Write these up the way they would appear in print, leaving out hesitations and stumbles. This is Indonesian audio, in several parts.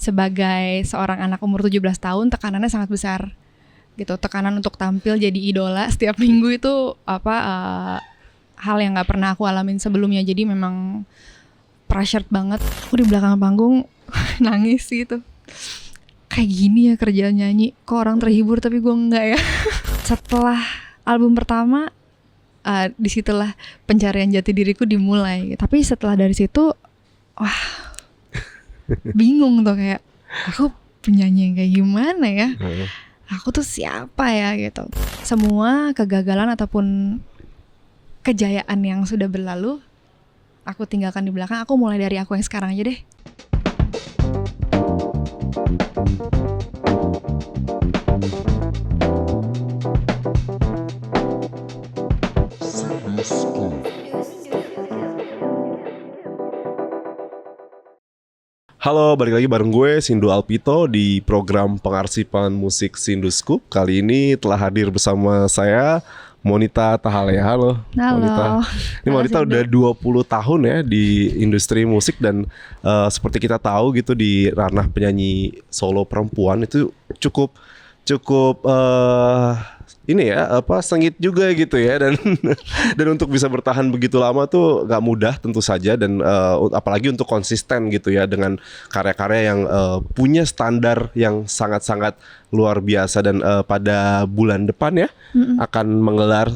sebagai seorang anak umur 17 tahun tekanannya sangat besar gitu. Tekanan untuk tampil jadi idola setiap minggu itu hal yang nggak pernah aku alamin sebelumnya. Jadi memang pressured banget. Aku di belakang panggung nangis gitu. Kayak gini ya kerjaan nyanyi. Kok orang terhibur tapi gue enggak ya. Setelah album pertama, disitulah pencarian jati diriku dimulai. Tapi setelah dari situ, wah, bingung tuh kayak aku penyanyi yang kayak gimana ya? Aku tuh siapa ya gitu. Semua kegagalan ataupun kejayaan yang sudah berlalu, aku tinggalkan di belakang. Aku mulai dari aku yang sekarang aja deh. Halo, balik lagi bareng gue Sindu Alpito di program pengarsipan musik Sindu Scoop. Kali ini telah hadir bersama saya Monita Tahalea. Halo. Monita. Ini Monita udah 20 tahun ya di industri musik dan seperti kita tahu gitu di ranah penyanyi solo perempuan itu cukup ini ya sengit juga gitu ya dan untuk bisa bertahan begitu lama tuh gak mudah tentu saja dan apalagi untuk konsisten gitu ya dengan karya-karya yang punya standar yang sangat-sangat luar biasa dan pada bulan depan ya akan menggelar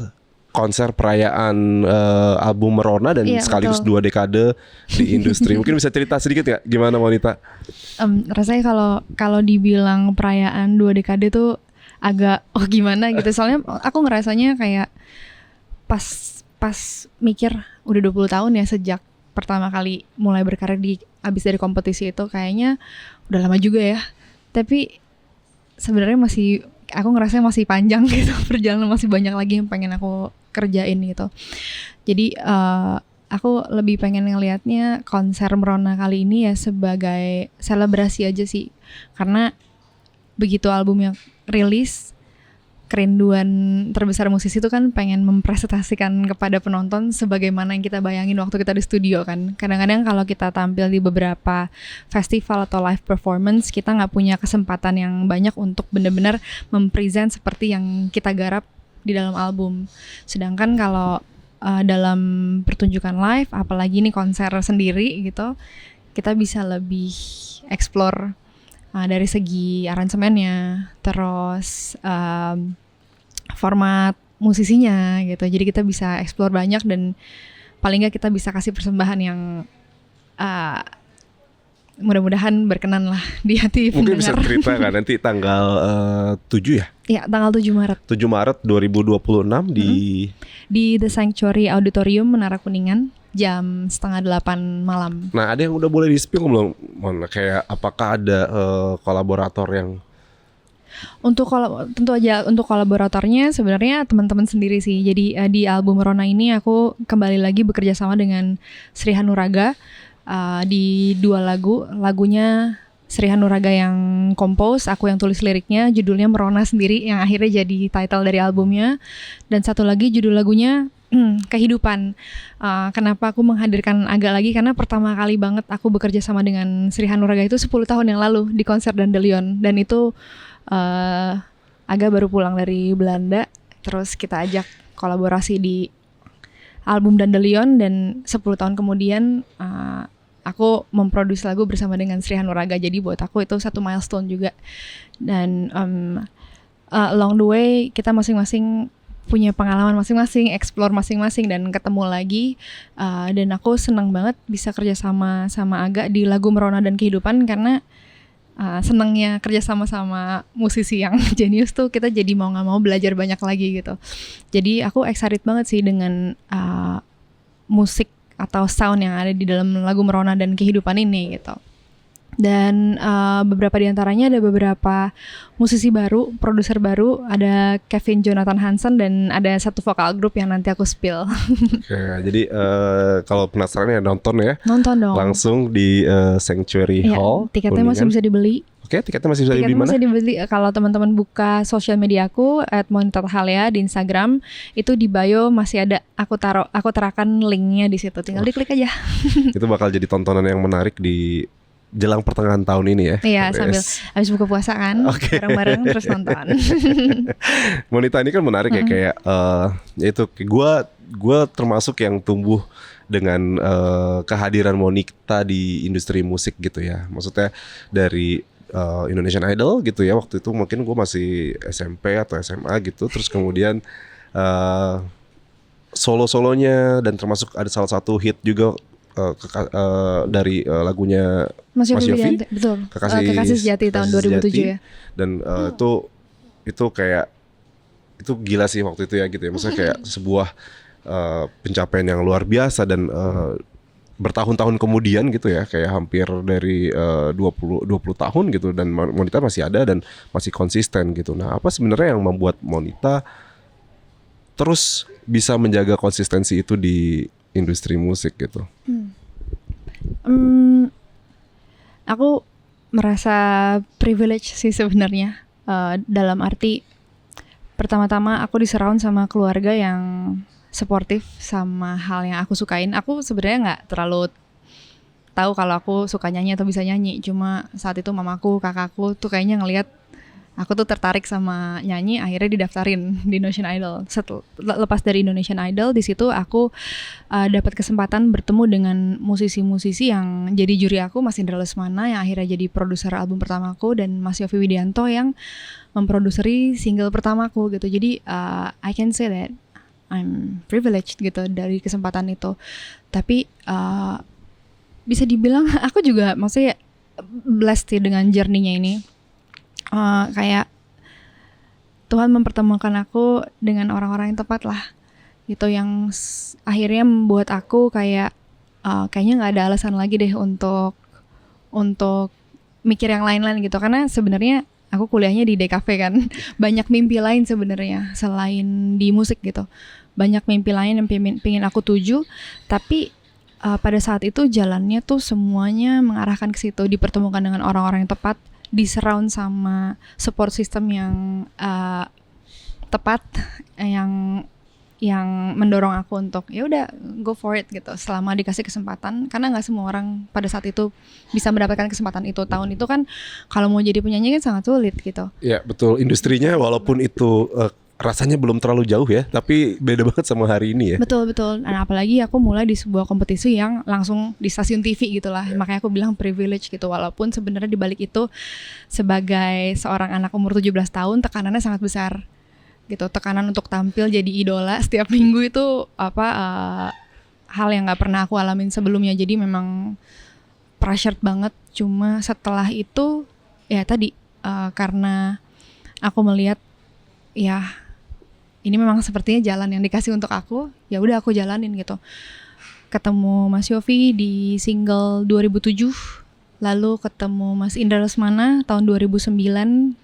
konser perayaan album Merona dan sekaligus betul. 2 dekade di industri. Mungkin bisa cerita sedikit gak gimana Monita? Rasanya kalau dibilang perayaan 2 dekade tuh agak gimana gitu. Soalnya aku ngerasanya kayak pas mikir udah 20 tahun ya sejak pertama kali mulai berkarir abis dari kompetisi itu, kayaknya udah lama juga ya. Tapi sebenarnya aku ngerasanya masih panjang gitu. Perjalanan masih banyak lagi yang pengen aku kerjain gitu. Jadi aku lebih pengen ngelihatnya konser Merona kali ini ya sebagai selebrasi aja sih. Karena begitu albumnya rilis, kerinduan terbesar musisi itu kan pengen mempresentasikan kepada penonton sebagaimana yang kita bayangin waktu kita di studio kan. Kadang-kadang kalau kita tampil di beberapa festival atau live performance, kita nggak punya kesempatan yang banyak untuk benar-benar mempresent seperti yang kita garap di dalam album. Sedangkan kalau dalam pertunjukan live, apalagi nih konser sendiri gitu, kita bisa lebih explore dari segi aransemennya, terus format musisinya gitu. Jadi kita bisa explore banyak dan paling nggak kita bisa kasih persembahan yang mudah-mudahan berkenan lah di hati pendengar. Mungkin bisa cerita kan nanti tanggal 7 ya? Iya, tanggal 7 Maret. 7 Maret 2026 di The Sanctuary Auditorium Menara Kuningan. Jam 7:30 malam. Nah, ada yang udah boleh di-spill belum? Kayak apakah ada kolaborator yang tentu aja untuk kolaboratornya sebenarnya teman-teman sendiri sih. Jadi di album Merona ini aku kembali lagi bekerja sama dengan Sri Hanuraga di 2 lagunya Sri Hanuraga yang compose, aku yang tulis liriknya, judulnya Merona sendiri yang akhirnya jadi title dari albumnya. Dan satu lagi judul lagunya Kehidupan. Kenapa aku menghadirkan Aga lagi? Karena pertama kali banget aku bekerja sama dengan Sri Hanuraga itu 10 tahun yang lalu di konser Dandelion. Dan itu Aga baru pulang dari Belanda. Terus kita ajak kolaborasi di album Dandelion. Dan 10 tahun kemudian aku memproduksi lagu bersama dengan Sri Hanuraga. Jadi buat aku itu satu milestone juga. Dan along the way kita masing-masing punya pengalaman masing-masing, explore masing-masing dan ketemu lagi. Dan aku senang banget bisa kerja sama Aga di lagu Merona dan Kehidupan karena senangnya kerja sama musisi yang jenius tuh kita jadi mau nggak mau belajar banyak lagi gitu. Jadi aku excited banget sih dengan musik atau sound yang ada di dalam lagu Merona dan Kehidupan ini gitu. Dan beberapa diantaranya ada beberapa musisi baru, produser baru, ada Kevin Jonathan Hansen dan ada satu vokal grup yang nanti aku spill. Oke, jadi kalau penasaran ya nonton dong. Langsung di Sanctuary Hall. Tiketnya masih bisa dibeli. Oke, tiketnya masih bisa dibeli mana? Masih dibeli kalau teman-teman buka sosial media aku @monita_tahalea di Instagram, itu di bio masih ada aku terapkan linknya di situ. Tinggal diklik aja. Itu bakal jadi tontonan yang menarik di jelang pertengahan tahun ini ya. Iya, sambil Yes. habis buka puasa kan, Oke. bareng-bareng terus nonton. Monita ini kan menarik ya, kayak yaitu gue termasuk yang tumbuh dengan kehadiran Monita di industri musik gitu ya. Maksudnya dari Indonesian Idol gitu ya, waktu itu mungkin gue masih SMP atau SMA gitu. Terus kemudian solo-solonya, dan termasuk ada salah satu hit juga dari lagunya Mas Yofi Mas Yofi, Widianto, betul. Kekasih Sejati tahun 2007 ya. Dan itu kayak itu gila sih waktu itu ya gitu ya. Maksudnya kayak sebuah pencapaian yang luar biasa, dan bertahun-tahun kemudian gitu ya, kayak hampir dari 20 tahun gitu, dan Monita masih ada dan masih konsisten gitu. Nah, apa sebenarnya yang membuat Monita terus bisa menjaga konsistensi itu di industri musik gitu? Aku merasa privilege sih sebenarnya, dalam arti pertama-tama aku disurround sama keluarga yang suportif sama hal yang aku sukain. Aku sebenarnya nggak terlalu tahu kalau aku suka nyanyi atau bisa nyanyi. Cuma saat itu mamaku, kakakku tuh kayaknya ngelihat aku tuh tertarik sama nyanyi, akhirnya didaftarin di Indonesian Idol. Lepas dari Indonesian Idol, di situ aku dapat kesempatan bertemu dengan musisi-musisi yang jadi juri aku, Mas Indra Lesmana yang akhirnya jadi produser album pertamaku, dan Mas Yofi Widianto yang memproduseri single pertamaku gitu. Jadi I can say that I'm privileged gitu dari kesempatan itu. Tapi bisa dibilang aku juga maksudnya blessed sih dengan journey-nya ini. Kayak Tuhan mempertemukan aku dengan orang-orang yang tepat lah gitu, yang akhirnya membuat aku kayak kayaknya nggak ada alasan lagi deh untuk mikir yang lain-lain gitu, karena sebenarnya aku kuliahnya di DKV kan. Banyak mimpi lain sebenarnya selain di musik gitu, banyak mimpi lain yang pengen aku tuju, tapi pada saat itu jalannya tuh semuanya mengarahkan ke situ, dipertemukan dengan orang-orang yang tepat, di-surround sama support system yang tepat, yang mendorong aku untuk ya udah go for it gitu selama dikasih kesempatan, karena nggak semua orang pada saat itu bisa mendapatkan kesempatan itu. Tahun itu kan kalau mau jadi penyanyi kan sangat sulit gitu. Ya betul, industrinya walaupun itu rasanya belum terlalu jauh ya, tapi beda banget sama hari ini ya. Betul. Nah, apalagi aku mulai di sebuah kompetisi yang langsung di stasiun TV gitulah. Makanya aku bilang privilege gitu, walaupun sebenarnya di balik itu sebagai seorang anak umur 17 tahun tekanannya sangat besar gitu. Tekanan untuk tampil jadi idola setiap minggu itu hal yang nggak pernah aku alamin sebelumnya. Jadi memang pressured banget. Cuma setelah itu ya tadi karena aku melihat ya ini memang sepertinya jalan yang dikasih untuk aku, ya udah aku jalanin gitu. Ketemu Mas Yofi di single 2007, lalu ketemu Mas Indra Lesmana tahun 2009.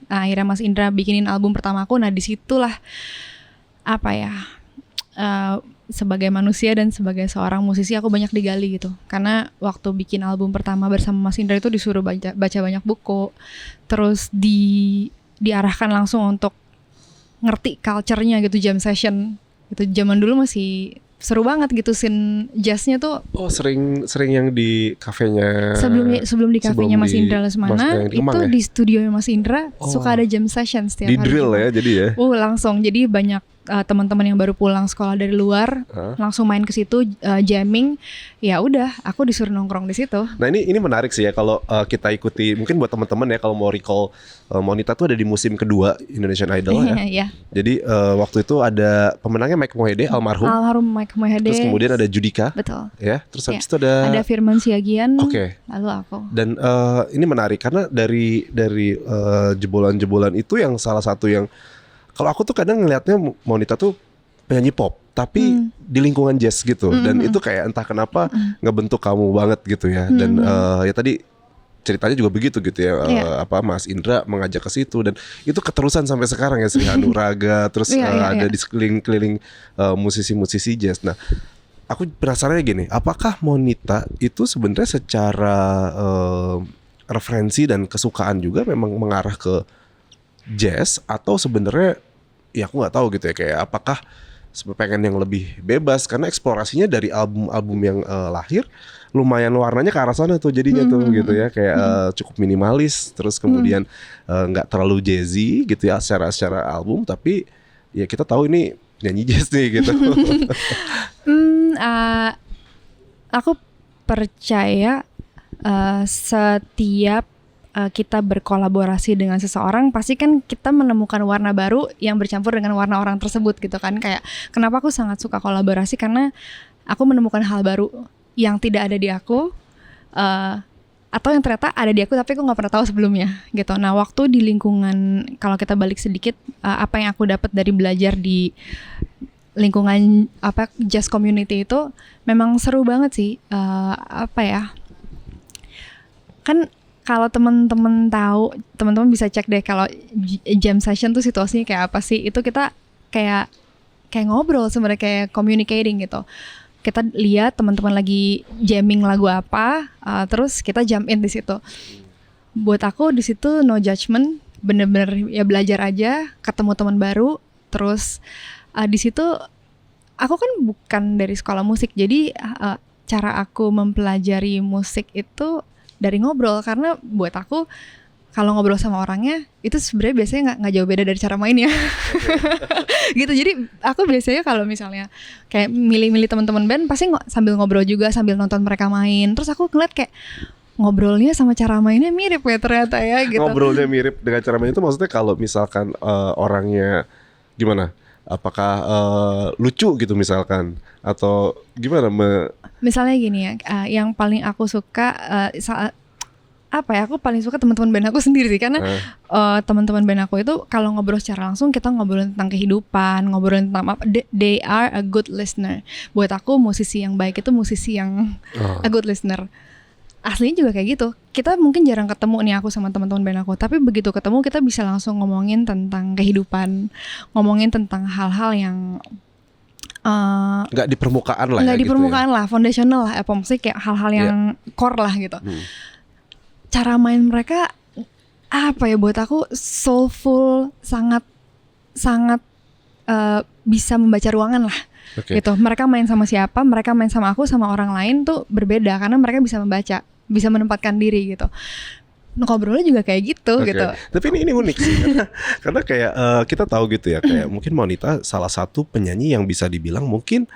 Akhirnya Mas Indra bikinin album pertama aku. Nah disitulah apa ya, sebagai manusia dan sebagai seorang musisi aku banyak digali gitu. Karena waktu bikin album pertama bersama Mas Indra itu disuruh baca banyak buku, terus diarahkan langsung untuk ngerti culture-nya gitu, jam session gitu. Zaman dulu masih seru banget gitu, scene jazznya tuh. Oh, sering yang di kafenya. Sebelum di kafenya Mas Indra Lesmana, itu ya? di studionya Mas Indra suka ada jam session setiap di hari. Di drill gitu. ya jadi ya. Langsung. Jadi banyak teman-teman yang baru pulang sekolah dari luar langsung main ke situ, jamming. Ya udah, aku disuruh nongkrong di situ. Nah ini menarik sih ya kalau kita ikuti, mungkin buat teman-teman ya kalau mau recall, Monita tuh ada di musim kedua Indonesian Idol ya. Iya. Jadi waktu itu ada pemenangnya Mike Mohede, almarhum Mike Mohede. Terus kemudian ada Judika. Betul. Ya, terus habis itu ada Firman Siagian. Oke. Lalu aku. Dan ini menarik karena dari jebolan-jebolan itu yang salah satu yang kalau aku tuh kadang ngelihatnya Monita tuh penyanyi pop tapi di lingkungan jazz gitu, dan itu kayak entah kenapa ngebentuk kamu banget gitu ya. Dan ya tadi ceritanya juga begitu gitu ya. Apa Mas Indra mengajak ke situ, dan itu keterusan sampai sekarang ya, Sri Hanuraga terus ada di sekeliling musisi-musisi jazz. Nah, aku penasarannya gini, apakah Monita itu sebenarnya secara referensi dan kesukaan juga memang mengarah ke jazz, atau sebenarnya ya aku nggak tahu gitu ya, kayak apakah pengen yang lebih bebas karena eksplorasinya dari album-album yang lahir lumayan warnanya ke arah sana tuh jadinya tuh gitu ya kayak cukup minimalis terus kemudian nggak terlalu jazzy gitu ya secara album tapi ya kita tahu ini nyanyi jazz nih gitu. Aku percaya setiap kita berkolaborasi dengan seseorang pasti kan kita menemukan warna baru yang bercampur dengan warna orang tersebut gitu kan. Kayak kenapa aku sangat suka kolaborasi karena aku menemukan hal baru yang tidak ada di aku atau yang ternyata ada di aku tapi aku nggak pernah tahu sebelumnya gitu. Nah waktu di lingkungan kalau kita balik sedikit apa yang aku dapat dari belajar di lingkungan jazz community itu memang seru banget sih. Kan kalau teman-teman tahu, teman-teman bisa cek deh kalau jam session tuh situasinya kayak apa sih? Itu kita kayak ngobrol sebenarnya kayak communicating gitu. Kita lihat teman-teman lagi jamming lagu apa, terus kita jump in di situ. Buat aku di situ no judgment, bener-bener ya belajar aja, ketemu teman baru, terus di situ aku kan bukan dari sekolah musik, jadi cara aku mempelajari musik itu dari ngobrol karena buat aku kalau ngobrol sama orangnya itu sebenarnya biasanya nggak jauh beda dari cara mainnya. Gitu jadi aku biasanya kalau misalnya kayak milih-milih teman-teman band pasti sambil ngobrol juga sambil nonton mereka main terus aku ngeliat kayak ngobrolnya sama cara mainnya mirip ya ternyata ya gitu. Ngobrolnya mirip dengan cara main itu maksudnya kalau misalkan orangnya gimana? Apakah lucu gitu misalkan atau gimana? Misalnya gini ya, yang paling aku suka aku paling suka teman-teman band aku sendiri sih karena teman-teman band aku itu kalau ngobrol secara langsung kita ngobrolin tentang kehidupan, ngobrolin tentang apa. They are a good listener. Buat aku musisi yang baik itu musisi yang a good listener. Aslinya juga kayak gitu. Kita mungkin jarang ketemu nih aku sama teman-teman band aku, tapi begitu ketemu kita bisa langsung ngomongin tentang kehidupan, ngomongin tentang hal-hal yang nggak di permukaan lah. Nggak ya, di permukaan lah, foundational lah, maksudnya kayak hal-hal yang core lah gitu. Cara main mereka apa ya buat aku soulful, sangat bisa membaca ruangan lah. Gitu. Mereka main sama siapa, mereka main sama aku, sama orang lain tuh berbeda karena mereka bisa membaca, bisa menempatkan diri gitu. Ngobrolnya juga kayak gitu gitu. Tapi ini unik sih karena kayak kita tahu gitu ya kayak mungkin Monita salah satu penyanyi yang bisa dibilang mungkin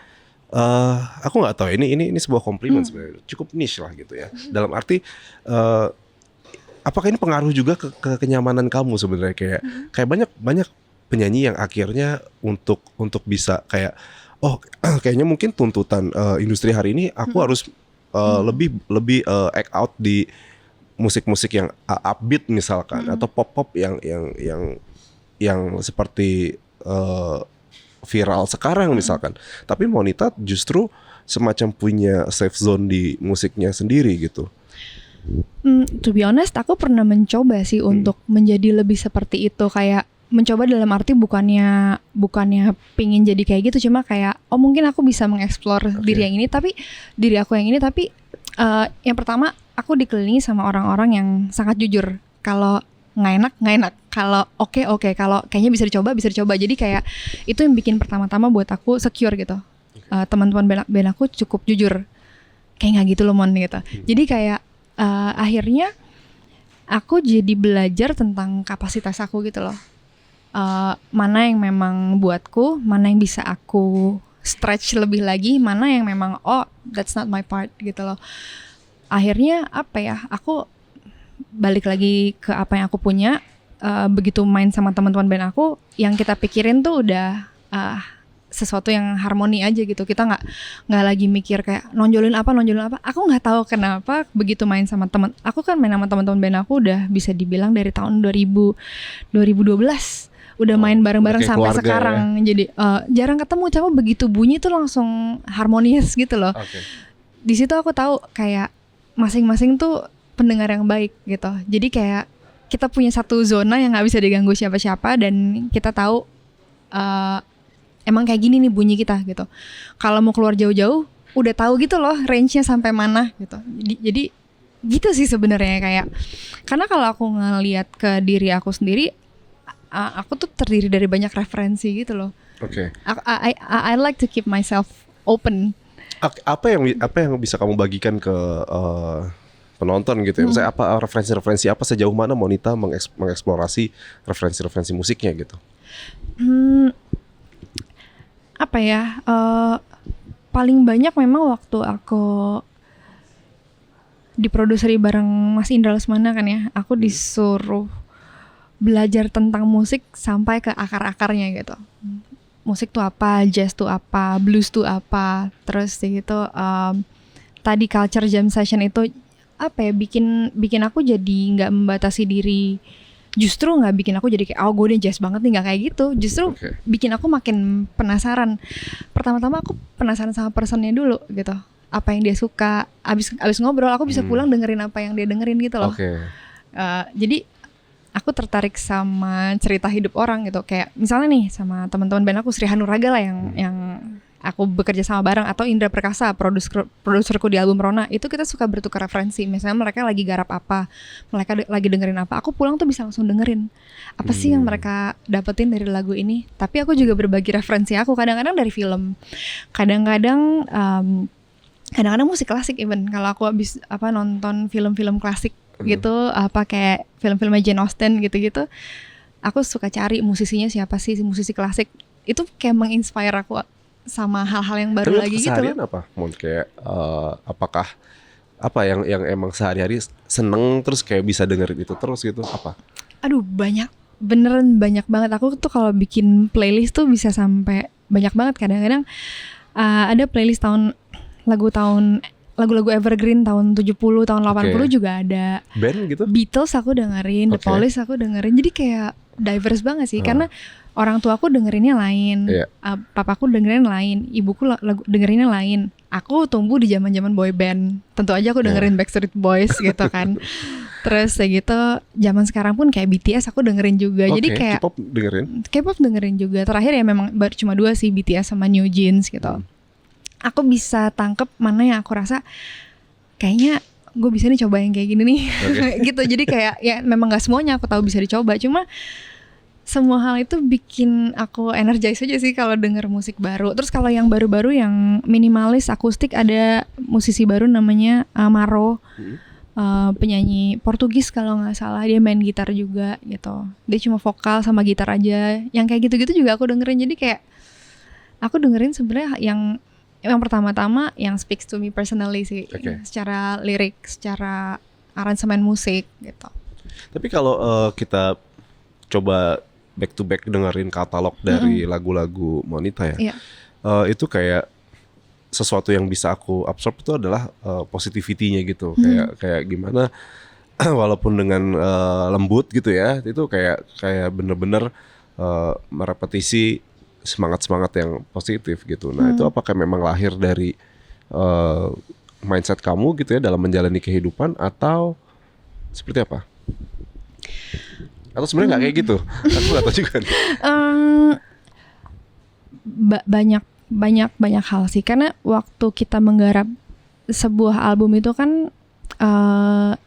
aku nggak tahu ini sebuah komplimen sebenarnya cukup niche lah gitu ya. Dalam arti apakah ini pengaruh juga ke kenyamanan kamu sebenarnya kayak banyak penyanyi yang akhirnya untuk bisa kayak kayaknya mungkin tuntutan industri hari ini aku harus lebih act out di musik-musik yang upbeat misalkan atau pop yang seperti viral sekarang misalkan. Tapi Monita justru semacam punya safe zone di musiknya sendiri gitu. To be honest, aku pernah mencoba sih untuk menjadi lebih seperti itu, kayak mencoba dalam arti bukannya pingin jadi kayak gitu, cuma kayak mungkin aku bisa mengeksplor diri aku yang ini tapi yang pertama aku dikelilingi sama orang-orang yang sangat jujur. Kalau nggak enak, kalau oke, kalau kayaknya bisa dicoba. Jadi kayak itu yang bikin pertama-tama buat aku secure gitu. Teman-teman band aku cukup jujur, kayak nggak gitu loh Mon gitu. Jadi kayak akhirnya aku jadi belajar tentang kapasitas aku gitu loh. Mana yang memang buatku, mana yang bisa aku stretch lebih lagi, mana yang memang that's not my part gitu loh. Akhirnya aku balik lagi ke apa yang aku punya. Begitu main sama teman-teman band aku, yang kita pikirin tuh udah sesuatu yang harmoni aja gitu. Kita nggak lagi mikir kayak nonjolin apa. Aku nggak tahu kenapa begitu main sama teman. Aku kan main sama teman-teman band aku udah bisa dibilang dari tahun 2012. Udah main bareng-bareng sampai sekarang. Ya? Jadi jarang ketemu, cuma begitu bunyi tuh langsung harmonious gitu loh. Di situ aku tahu kayak masing-masing tuh pendengar yang baik gitu. Jadi kayak kita punya satu zona yang nggak bisa diganggu siapa-siapa dan kita tahu emang kayak gini nih bunyi kita gitu. Kalau mau keluar jauh-jauh udah tahu gitu loh range-nya sampai mana gitu. Jadi gitu sih sebenarnya kayak karena kalau aku ngelihat ke diri aku sendiri, aku tuh terdiri dari banyak referensi gitu loh. Oke. I like to keep myself open. Apa yang bisa kamu bagikan ke penonton gitu ya? Maksudnya apa referensi-referensi apa, sejauh mana Monita mengeksplorasi referensi-referensi musiknya gitu? Apa ya? Paling banyak memang waktu aku diproduseri bareng Mas Indra Lesmana kan ya, aku disuruh belajar tentang musik sampai ke akar-akarnya gitu. Musik tuh apa, jazz tuh apa, blues tuh apa, terus gitu. Tadi culture jam session itu apa ya, bikin aku jadi nggak membatasi diri. Justru nggak bikin aku jadi kayak gue udah jazz banget nih, nggak kayak gitu. Justru bikin aku makin penasaran. Pertama-tama aku penasaran sama personnya dulu gitu, apa yang dia suka. Abis ngobrol aku bisa pulang dengerin apa yang dia dengerin gitu loh. Jadi aku tertarik sama cerita hidup orang gitu. Kayak misalnya nih sama teman-teman band aku, Sri Hanuraga lah yang aku bekerja sama bareng, atau Indra Perkasa, produserku di album Rona. Itu kita suka bertukar referensi. Misalnya mereka lagi garap apa, mereka lagi dengerin apa, aku pulang tuh bisa langsung dengerin apa sih yang mereka dapetin dari lagu ini. Tapi aku juga berbagi referensi aku, kadang-kadang dari film, kadang-kadang musik klasik. Even kalau aku habis nonton film-film klasik gitu, apa kayak film-filmnya Jane Austen gitu-gitu, aku suka cari musisinya siapa sih, musisi klasik. Itu kayak menginspire aku sama hal-hal yang baru lagi gitu. Keseharian apa? Kayak apakah apa yang emang sehari-hari seneng terus kayak bisa dengerin itu terus gitu, apa? Aduh, banyak, beneran banyak banget. Aku tuh kalau bikin playlist tuh bisa sampai banyak banget. Kadang-kadang ada playlist lagu-lagu evergreen tahun 70, tahun 80 juga ada. Band gitu? Beatles aku dengerin, The Police aku dengerin. Jadi kayak diverse banget sih, karena orang tua aku dengerinnya lain, papaku dengerin lain, ibuku dengerinnya lain. Aku tumbuh di zaman-zaman boy band, tentu aja aku dengerin Backstreet Boys gitu kan. Terus kayak gitu, zaman sekarang pun kayak BTS aku dengerin juga. Jadi kayak K-pop dengerin juga. Terakhir ya memang cuma 2 sih, BTS sama New Jeans gitu. Aku bisa tangkep mana yang aku rasa kayaknya gue bisa nih coba yang kayak gini nih, gitu. Jadi kayak ya memang nggak semuanya aku tahu bisa dicoba, cuma semua hal itu bikin aku energize aja sih kalau denger musik baru. Terus kalau yang baru-baru yang minimalis akustik, ada musisi baru namanya Maro, penyanyi Portugis kalau nggak salah. Dia main gitar juga gitu. Dia cuma vokal sama gitar aja. Yang kayak gitu-gitu juga aku dengerin. Jadi kayak aku dengerin sebenarnya yang pertama-tama yang speaks to me personally sih, secara lirik, secara aransemen musik gitu. Tapi kalau kita coba back to back dengerin katalog dari lagu-lagu Monita ya, itu kayak sesuatu yang bisa aku absorb itu adalah positivity-nya gitu. Kayak gimana walaupun dengan lembut gitu ya, itu kayak bener-bener merepetisi semangat yang positif gitu. Nah itu apakah memang lahir dari mindset kamu gitu ya dalam menjalani kehidupan, atau seperti apa? Atau sebenarnya nggak kayak gitu? Aku nggak tahu juga nih. Banyak hal sih, karena waktu kita menggarap sebuah album itu kan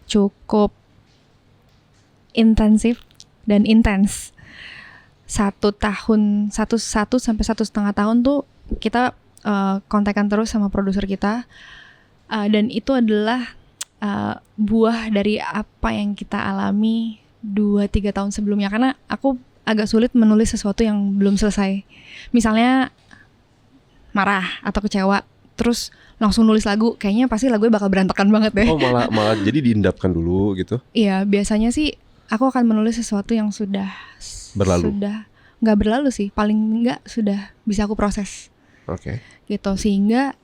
cukup intensif dan intens. 1 tahun, 1 sampai 1,5 tahun tuh kita kontekan terus sama produser kita, dan itu adalah buah dari apa yang kita alami 2-3 tahun sebelumnya. Karena aku agak sulit menulis sesuatu yang belum selesai. Misalnya marah atau kecewa, terus langsung nulis lagu, kayaknya pasti lagunya bakal berantakan banget deh. Oh malah jadi diendapkan dulu gitu? Iya, biasanya sih aku akan menulis sesuatu yang sudah nggak berlalu sih, paling nggak sudah bisa aku proses. Gitu, sehingga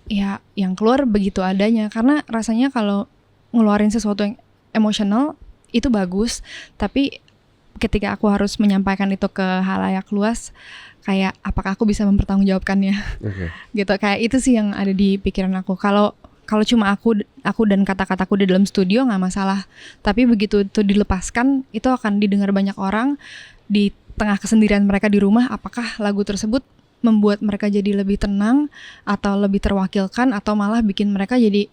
ya yang keluar begitu adanya. Karena rasanya kalau ngeluarin sesuatu yang emosional itu bagus, tapi ketika aku harus menyampaikan itu ke halayak luas, kayak apakah aku bisa mempertanggungjawabkannya? Gitu, kayak itu sih yang ada di pikiran aku. Kalau cuma aku dan kata-kataku di dalam studio nggak masalah, tapi begitu itu dilepaskan, itu akan didengar banyak orang di tengah kesendirian mereka di rumah. Apakah lagu tersebut membuat mereka jadi lebih tenang, atau lebih terwakilkan, atau malah bikin mereka jadi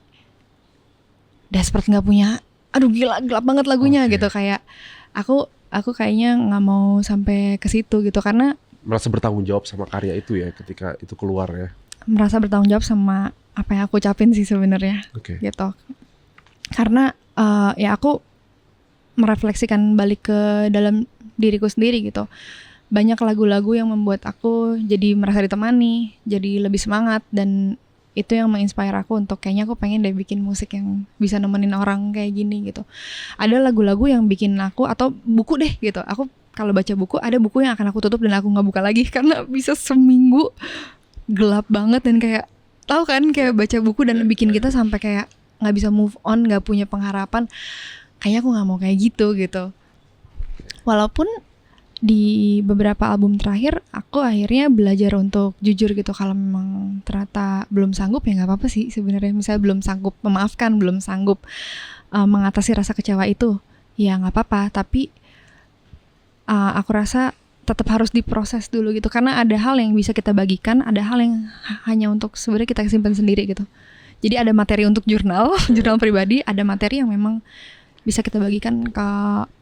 desperate, nggak punya, aduh gila gelap banget lagunya gitu. Kayak aku kayaknya nggak mau sampai ke situ gitu, karena merasa bertanggung jawab sama karya itu ya ketika itu keluar ya. Merasa bertanggung jawab sama apa yang aku ucapin sih sebenarnya. Gitu. Karena ya aku merefleksikan balik ke dalam diriku sendiri gitu. Banyak lagu-lagu yang membuat aku jadi merasa ditemani, jadi lebih semangat, dan itu yang menginspire aku untuk kayaknya aku pengen deh bikin musik yang bisa nemenin orang kayak gini gitu. Ada lagu-lagu yang bikin aku, atau buku deh gitu. Aku kalau baca buku, ada buku yang akan aku tutup dan aku nggak buka lagi karena bisa seminggu gelap banget, dan kayak tahu kan kayak baca buku dan bikin kita sampai kayak nggak bisa move on, nggak punya pengharapan. Kayaknya aku nggak mau kayak gitu. Walaupun di beberapa album terakhir aku akhirnya belajar untuk jujur gitu. Kalau memang ternyata belum sanggup ya nggak apa-apa sih sebenarnya. Misalnya belum sanggup memaafkan, belum sanggup mengatasi rasa kecewa itu, ya nggak apa-apa. Tapi aku rasa tetap harus diproses dulu gitu. Karena ada hal yang bisa kita bagikan, ada hal yang hanya untuk sebenarnya kita simpan sendiri gitu. Jadi ada materi untuk jurnal pribadi, ada materi yang memang bisa kita bagikan ke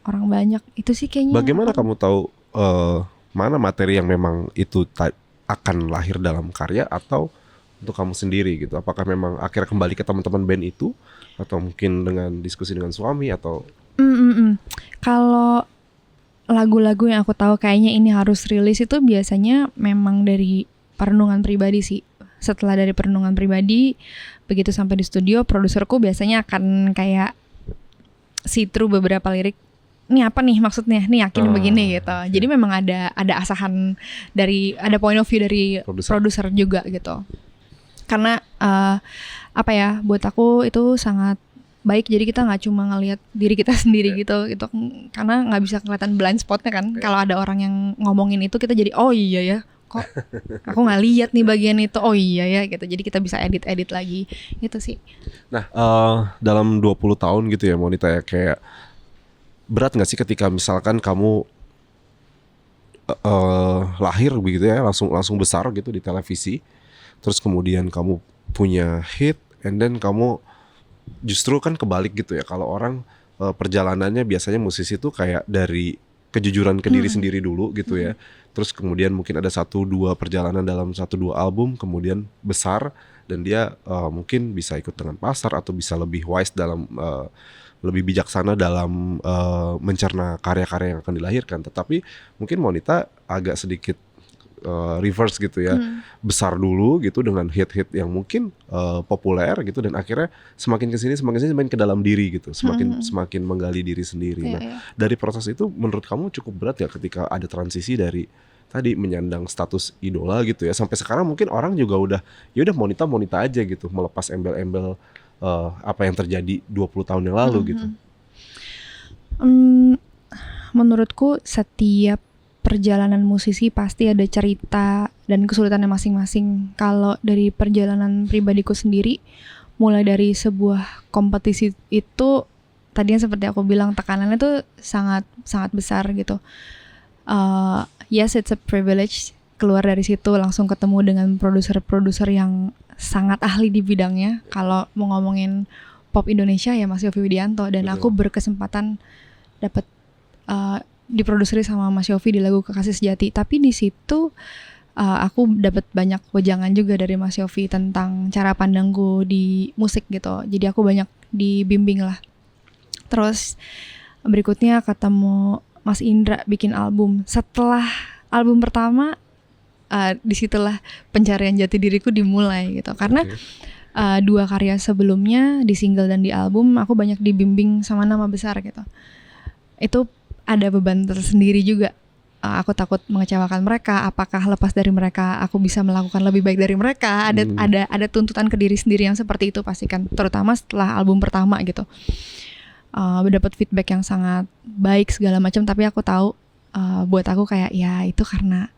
orang banyak. Itu sih kayaknya. Bagaimana kamu tahu mana materi yang memang itu akan lahir dalam karya atau untuk kamu sendiri gitu? Apakah memang akhirnya kembali ke teman-teman band itu, atau mungkin dengan diskusi dengan suami atau? Kalau lagu-lagu yang aku tahu kayaknya ini harus rilis itu biasanya memang dari perenungan pribadi sih. Setelah dari perenungan pribadi, begitu sampai di studio, produserku biasanya akan kayak see through beberapa lirik. Ini apa nih maksudnya? Nih yakin begini gitu. Jadi memang ada asahan dari, ada point of view dari produser juga gitu. Karena apa ya, buat aku itu sangat baik. Jadi kita nggak cuma ngelihat diri kita sendiri gitu. Karena nggak bisa kelihatan blind spotnya kan. Kalau ada orang yang ngomongin itu, kita jadi oh iya ya, kok aku nggak lihat nih bagian itu, oh iya ya gitu. Jadi kita bisa edit lagi gitu sih. Nah dalam 20 tahun gitu ya Monita ya, kayak berat nggak sih ketika misalkan kamu lahir begitu ya, langsung besar gitu di televisi, terus kemudian kamu punya hit, and then kamu justru kan kebalik gitu ya. Kalau orang perjalanannya biasanya musisi tuh kayak dari kejujuran ke diri sendiri dulu gitu ya. Terus kemudian mungkin ada 1-2 perjalanan dalam 1-2 album, kemudian besar, dan dia mungkin bisa ikut dengan pasar atau bisa lebih wise dalam lebih bijaksana dalam mencerna karya-karya yang akan dilahirkan. Tetapi mungkin Monita agak sedikit reverse gitu ya, besar dulu gitu dengan hit-hit yang mungkin populer gitu, dan akhirnya semakin kesini semakin ke dalam diri gitu, semakin menggali diri sendiri. Dari proses itu menurut kamu cukup berat ya ketika ada transisi dari tadi menyandang status idola gitu ya, sampai sekarang mungkin orang juga udah ya udah Monita aja gitu, melepas embel-embel apa yang terjadi 20 tahun yang lalu gitu. Menurutku setiap perjalanan musisi pasti ada cerita dan kesulitannya masing-masing. Kalau dari perjalanan pribadiku sendiri, mulai dari sebuah kompetisi itu, tadinya seperti aku bilang, tekanannya tuh sangat besar gitu. Yes, it's a privilege. Keluar dari situ langsung ketemu dengan produser-produser yang sangat ahli di bidangnya. Kalau mau ngomongin pop Indonesia ya Mas Yovie Widianto, dan aku berkesempatan dapat diproduseri sama Mas Yovie di lagu Kekasih Sejati. Tapi di situ aku dapat banyak wejangan juga dari Mas Yovie tentang cara pandangku di musik gitu. Jadi aku banyak dibimbing lah. Terus berikutnya ketemu Mas Indra bikin album. Setelah album pertama, disitulah pencarian jati diriku dimulai gitu. Karena 2 karya sebelumnya di single dan di album aku banyak dibimbing sama nama besar gitu. Itu ada beban tersendiri juga. Aku takut mengecewakan mereka. Apakah lepas dari mereka aku bisa melakukan lebih baik dari mereka? Ada tuntutan ke diri sendiri yang seperti itu pastikan. Terutama setelah album pertama gitu. Dapat feedback yang sangat baik segala macam. Tapi aku tahu buat aku kayak ya itu karena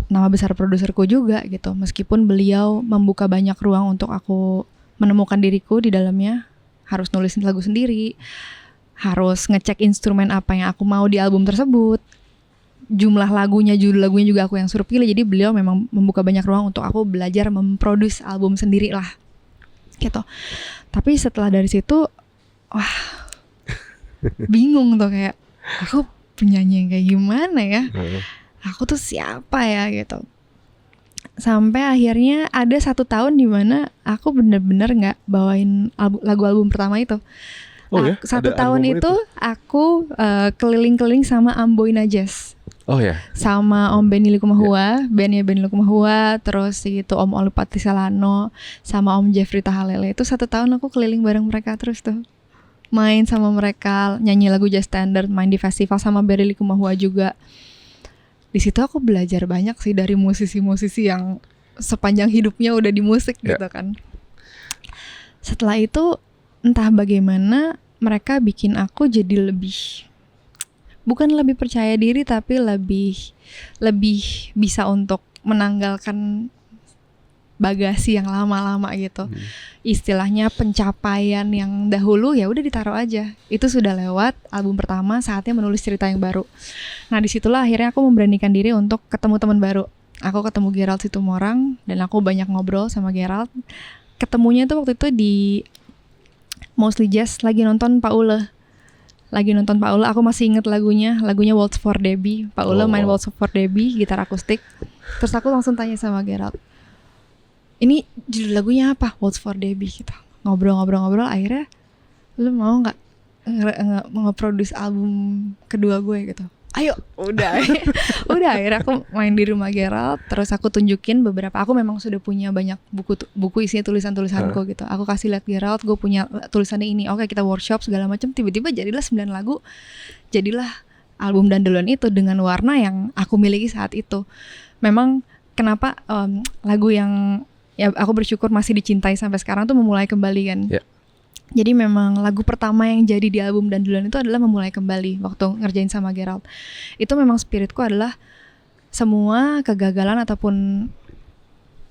nama besar produserku juga gitu. Meskipun beliau membuka banyak ruang untuk aku menemukan diriku di dalamnya, harus nulis lagu sendiri, harus ngecek instrumen apa yang aku mau di album tersebut, jumlah lagunya, judul lagunya juga aku yang suruh pilih. Jadi beliau memang membuka banyak ruang untuk aku belajar memproduce album sendiri lah gitu. Tapi setelah dari situ, wah bingung tuh, kayak aku penyanyi yang kayak gimana ya. aku tuh siapa ya gitu. Sampai akhirnya ada 1 tahun di mana aku bener-bener nggak bawain lagu-album pertama itu. Oh ya? 1 tahun itu aku keliling-keliling sama Amboina Jazz. Oh ya. Sama Om Benny Likumahua, bandnya Benny Likumahua, terus gitu Om Olupati Salano, sama Om Jeffrey Tahalele. Itu 1 tahun aku keliling bareng mereka terus tuh. Main sama mereka, nyanyi lagu jazz standard, main di festival sama Benny Likumahua juga. Di situ aku belajar banyak sih dari musisi-musisi yang sepanjang hidupnya udah di musik gitu kan. Setelah itu entah bagaimana mereka bikin aku jadi bukan lebih percaya diri tapi lebih bisa untuk menanggalkan bagasi yang lama-lama gitu. Istilahnya pencapaian yang dahulu ya udah ditaruh aja. Itu sudah lewat, album pertama, saatnya menulis cerita yang baru. Nah disitulah akhirnya aku memberanikan diri untuk ketemu teman baru. Aku ketemu Gerald Situmorang dan aku banyak ngobrol sama Gerald. Ketemunya tuh waktu itu di Mostly Jazz lagi nonton Paula. Aku masih inget lagunya Waltz for Debbie. Paula main Waltz for Debbie, gitar akustik. Terus aku langsung tanya sama Gerald, ini judul lagunya apa? Waltz for Debbie gitu. Ngobrol, akhirnya lu mau nggak nge-produce album kedua gue gitu? Ayo, udah akhirnya aku main di rumah Gerald, terus aku tunjukin beberapa. Aku memang sudah punya banyak buku isinya tulisanku gitu. Aku kasih lihat Gerald, gue punya tulisannya ini. Oke, kita workshop segala macam. Tiba-tiba jadilah 9 lagu, jadilah album Dandelon itu dengan warna yang aku miliki saat itu. Memang kenapa lagu yang ya aku bersyukur masih dicintai sampai sekarang tuh Memulai Kembali kan. Jadi memang lagu pertama yang jadi di album Dandelon itu adalah Memulai Kembali waktu ngerjain sama Gerald. Itu memang spiritku adalah semua kegagalan ataupun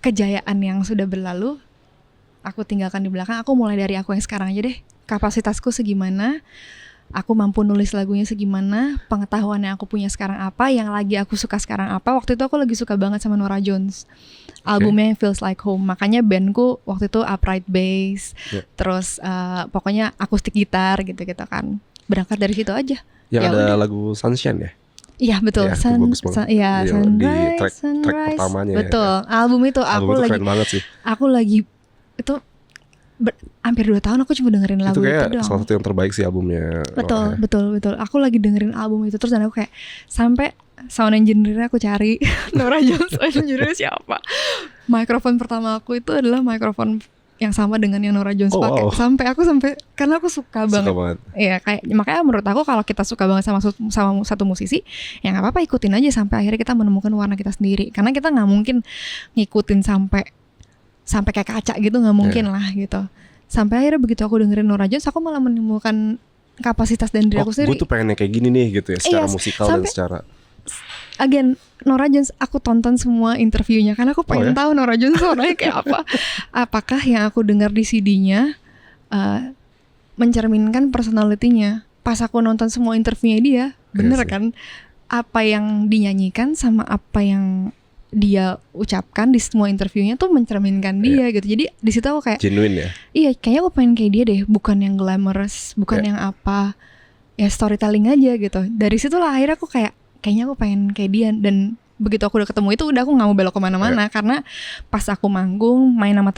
kejayaan yang sudah berlalu aku tinggalkan di belakang, aku mulai dari aku yang sekarang aja deh. Kapasitasku segimana, aku mampu nulis lagunya segimana, pengetahuan yang aku punya sekarang apa, yang lagi aku suka sekarang apa. Waktu itu aku lagi suka banget sama Norah Jones, albumnya yang Feels Like Home. Makanya bandku waktu itu upright bass, terus pokoknya akustik gitar gitu-gitu kan. Berangkat dari situ aja. Yang ada lagu Sunshine ya? Iya betul, ya, Sunrise, track pertamanya. Betul, album itu album itu keren banget sih. Aku lagi itu hampir 2 tahun aku cuma dengerin lagu itu kayak doang. Salah satu yang terbaik sih albumnya. Betul. Aku lagi dengerin album itu terus dan aku kayak sampai sound engineer aku cari Norah Jones engineer siapa. Mikrofon pertama aku itu adalah mikrofon yang sama dengan yang Norah Jones pakai. Sampai karena aku suka banget. Iya, kayak makanya menurut aku kalau kita suka banget sama satu musisi, ya nggak apa-apa ikutin aja sampai akhirnya kita menemukan warna kita sendiri. Karena kita nggak mungkin ngikutin sampai kayak kaca gitu, nggak mungkin lah gitu. Sampai akhirnya begitu aku dengerin Norah Jones, aku malah menemukan kapasitas dan diri aku sendiri. Gue tuh pengen kayak gini nih gitu ya, secara musikal dan secara. Again, Norah Jones aku tonton semua interviewnya karena aku pengen tahu Norah Jones orangnya kayak apa. Apakah yang aku dengar di CD-nya mencerminkan personality-nya. Pas aku nonton semua interviewnya dia, bener kan? Apa yang dinyanyikan sama apa yang dia ucapkan di semua interviewnya tuh mencerminkan dia gitu. Jadi di situ aku kayak genuine ya. Iya, kayaknya aku pengen kayak dia deh, bukan yang glamorous, bukan yang apa. Ya storytelling aja gitu. Dari situlah akhirnya aku kayaknya aku pengen kayak dia. Dan begitu aku udah ketemu itu udah aku gak mau belok kemana-mana. Karena pas aku manggung main sama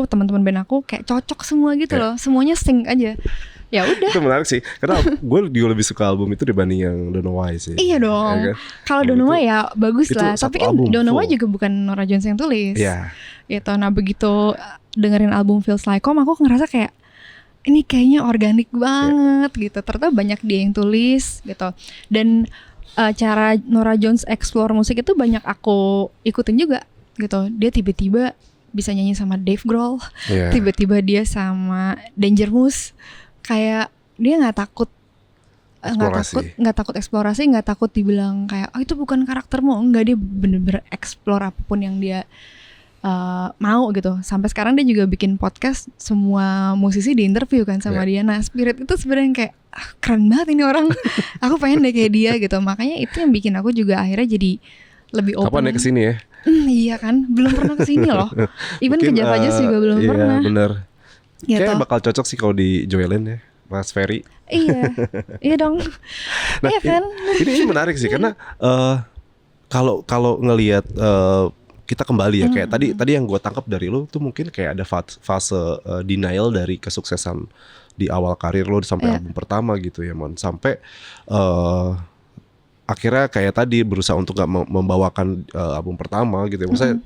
teman-teman band aku kayak cocok semua gitu loh. Semuanya sync aja. Ya udah. Itu menarik sih. Karena gue juga lebih suka album itu dibanding yang Don't Know Why sih. Iya dong. Ya kan? Kalau Don't Know Why ya bagus lah. Tapi kan Don't Know Why juga bukan Norah Jones yang tulis. Iya. Gitu. Nah begitu dengerin album Feels Like Home, aku ngerasa kayak ini kayaknya organik banget gitu. Ternyata banyak dia yang tulis gitu. Dan cara Norah Jones explore musik itu banyak aku ikutin juga gitu. Dia tiba-tiba bisa nyanyi sama Dave Grohl, tiba-tiba dia sama Danger Mouse. Kayak dia nggak takut eksplorasi, nggak takut dibilang kayak itu bukan karaktermu. Enggak, dia bener-bener explore apapun yang dia mau gitu. Sampai sekarang dia juga bikin podcast, semua musisi diinterview kan sama dia. Nah spirit itu sebenarnya kayak keren banget ini orang. Aku pengen deh kayak dia gitu. Makanya itu yang bikin aku juga akhirnya jadi lebih open. Kapan ya kesini ya? Iya kan, belum pernah kesini loh. Even ke Java Jazz juga belum pernah. Iya bener. Gitu. Kayaknya bakal cocok sih kalau di Joelin ya, Mas Ferry. Iya dong. Nah, iya kan. Ini menarik sih karena Kalau kalau ngelihat kita kembali ya kayak tadi yang gue tangkap dari lo tuh mungkin kayak ada fase denial dari kesuksesan di awal karir lo sampai album pertama gitu ya Mon, sampai akhirnya kayak tadi berusaha untuk gak membawakan album pertama gitu ya. Maksudnya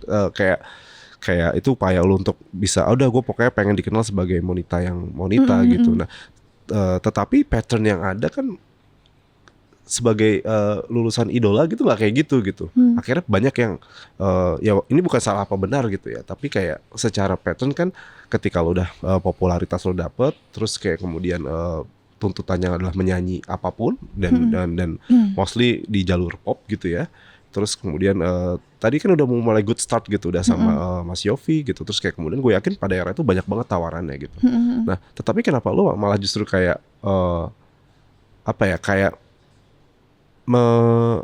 kayak itu upaya lo untuk bisa udah gue pokoknya pengen dikenal sebagai Monita yang Monita gitu. Nah tetapi pattern yang ada kan sebagai lulusan idola gitu nggak kayak gitu. Akhirnya banyak yang ya ini bukan salah apa benar gitu ya, tapi kayak secara pattern kan ketika lo udah popularitas lo dapet, terus kayak kemudian tuntutannya adalah menyanyi apapun dan mostly di jalur pop gitu ya. Terus kemudian tadi kan udah mulai good start gitu udah sama Mas Yofi gitu. Terus kayak kemudian gue yakin pada era itu banyak banget tawarannya gitu. Nah, tetapi kenapa lo malah justru kayak apa ya kayak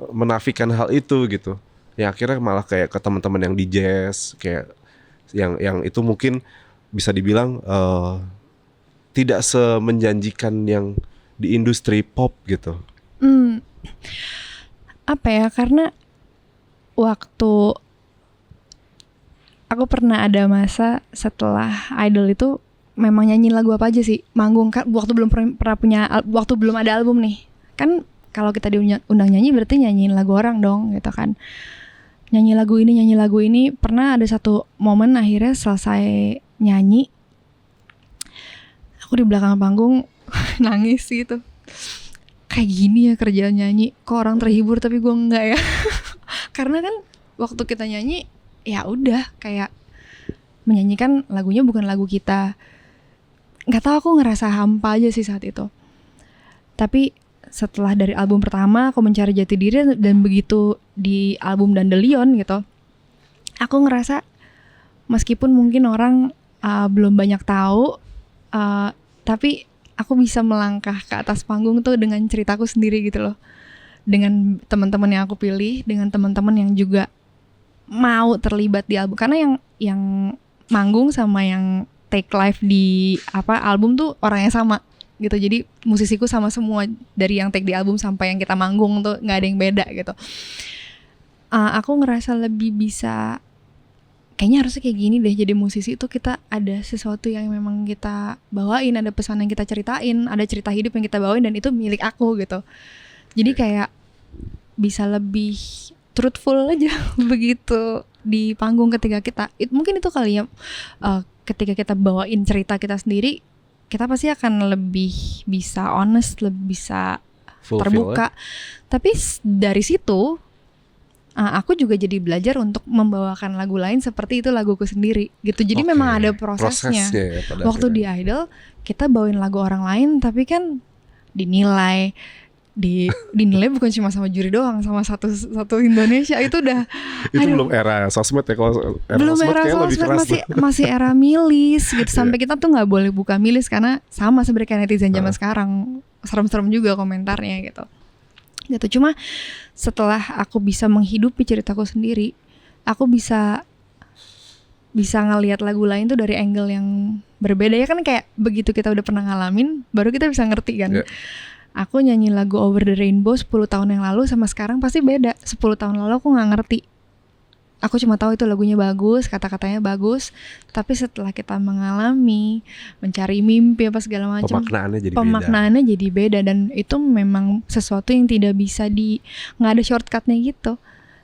menafikan hal itu gitu. Ya akhirnya malah kayak ke teman-teman yang di jazz kayak yang itu mungkin bisa dibilang tidak semenjanjikan yang di industri pop gitu. Apa ya, karena waktu aku pernah ada masa setelah Idol itu memang nyanyi lagu apa aja sih, manggung kan waktu belum pernah punya, waktu belum ada album nih kan. Kalau kita diundang nyanyi berarti nyanyiin lagu orang dong gitu kan. Nyanyi lagu ini. Pernah ada satu momen akhirnya selesai nyanyi, aku di belakang panggung nangis gitu. Kayak gini ya kerjaan nyanyi, kok orang terhibur tapi gue enggak ya. Karena kan waktu kita nyanyi ya udah kayak menyanyikan lagunya bukan lagu kita. Nggak tahu, aku ngerasa hampa aja sih saat itu. Tapi setelah dari album pertama aku mencari jati diri, dan begitu di album Dandelion gitu, aku ngerasa meskipun mungkin orang belum banyak tahu, tapi aku bisa melangkah ke atas panggung tuh dengan ceritaku sendiri gitu loh, dengan teman-teman yang aku pilih, dengan teman-teman yang juga mau terlibat di album. Karena yang manggung sama yang take live di album tuh orangnya sama gitu. Jadi musisiku sama semua, dari yang take di album sampai yang kita manggung tuh nggak ada yang beda gitu. Aku ngerasa lebih bisa, kayaknya harusnya kayak gini deh, jadi musisi itu kita ada sesuatu yang memang kita bawain, ada pesan yang kita ceritain, ada cerita hidup yang kita bawain, dan itu milik aku gitu. Jadi kayak bisa lebih truthful aja begitu di panggung ketika kita mungkin itu kali ya, ketika kita bawain cerita kita sendiri, kita pasti akan lebih bisa honest, lebih bisa terbuka. Tapi dari situ aku juga jadi belajar untuk membawakan lagu lain seperti itu laguku sendiri gitu. Jadi memang ada prosesnya ya, waktu di Idol kita bawain lagu orang lain, tapi kan dinilai bukan cuma sama juri doang, sama satu Indonesia. Itu udah itu belum era sosmed ya. Kalau belum era sosmed, masih era milis gitu. Sampai kita tuh nggak boleh buka milis karena sama sebenarnya kayak netizen zaman sekarang, serem-serem juga komentarnya gitu. Cuma setelah aku bisa menghidupi ceritaku sendiri, aku bisa ngelihat lagu lain tuh dari angle yang berbeda ya kan. Kayak begitu kita udah pernah ngalamin, baru kita bisa ngerti kan. Aku nyanyi lagu Over the Rainbow 10 tahun yang lalu sama sekarang pasti beda. 10 tahun lalu aku gak ngerti, aku cuma tahu itu lagunya bagus, kata-katanya bagus. Tapi setelah kita mengalami, mencari mimpi apa segala macam, pemaknaannya jadi beda. Dan itu memang sesuatu yang tidak bisa gak ada shortcutnya gitu.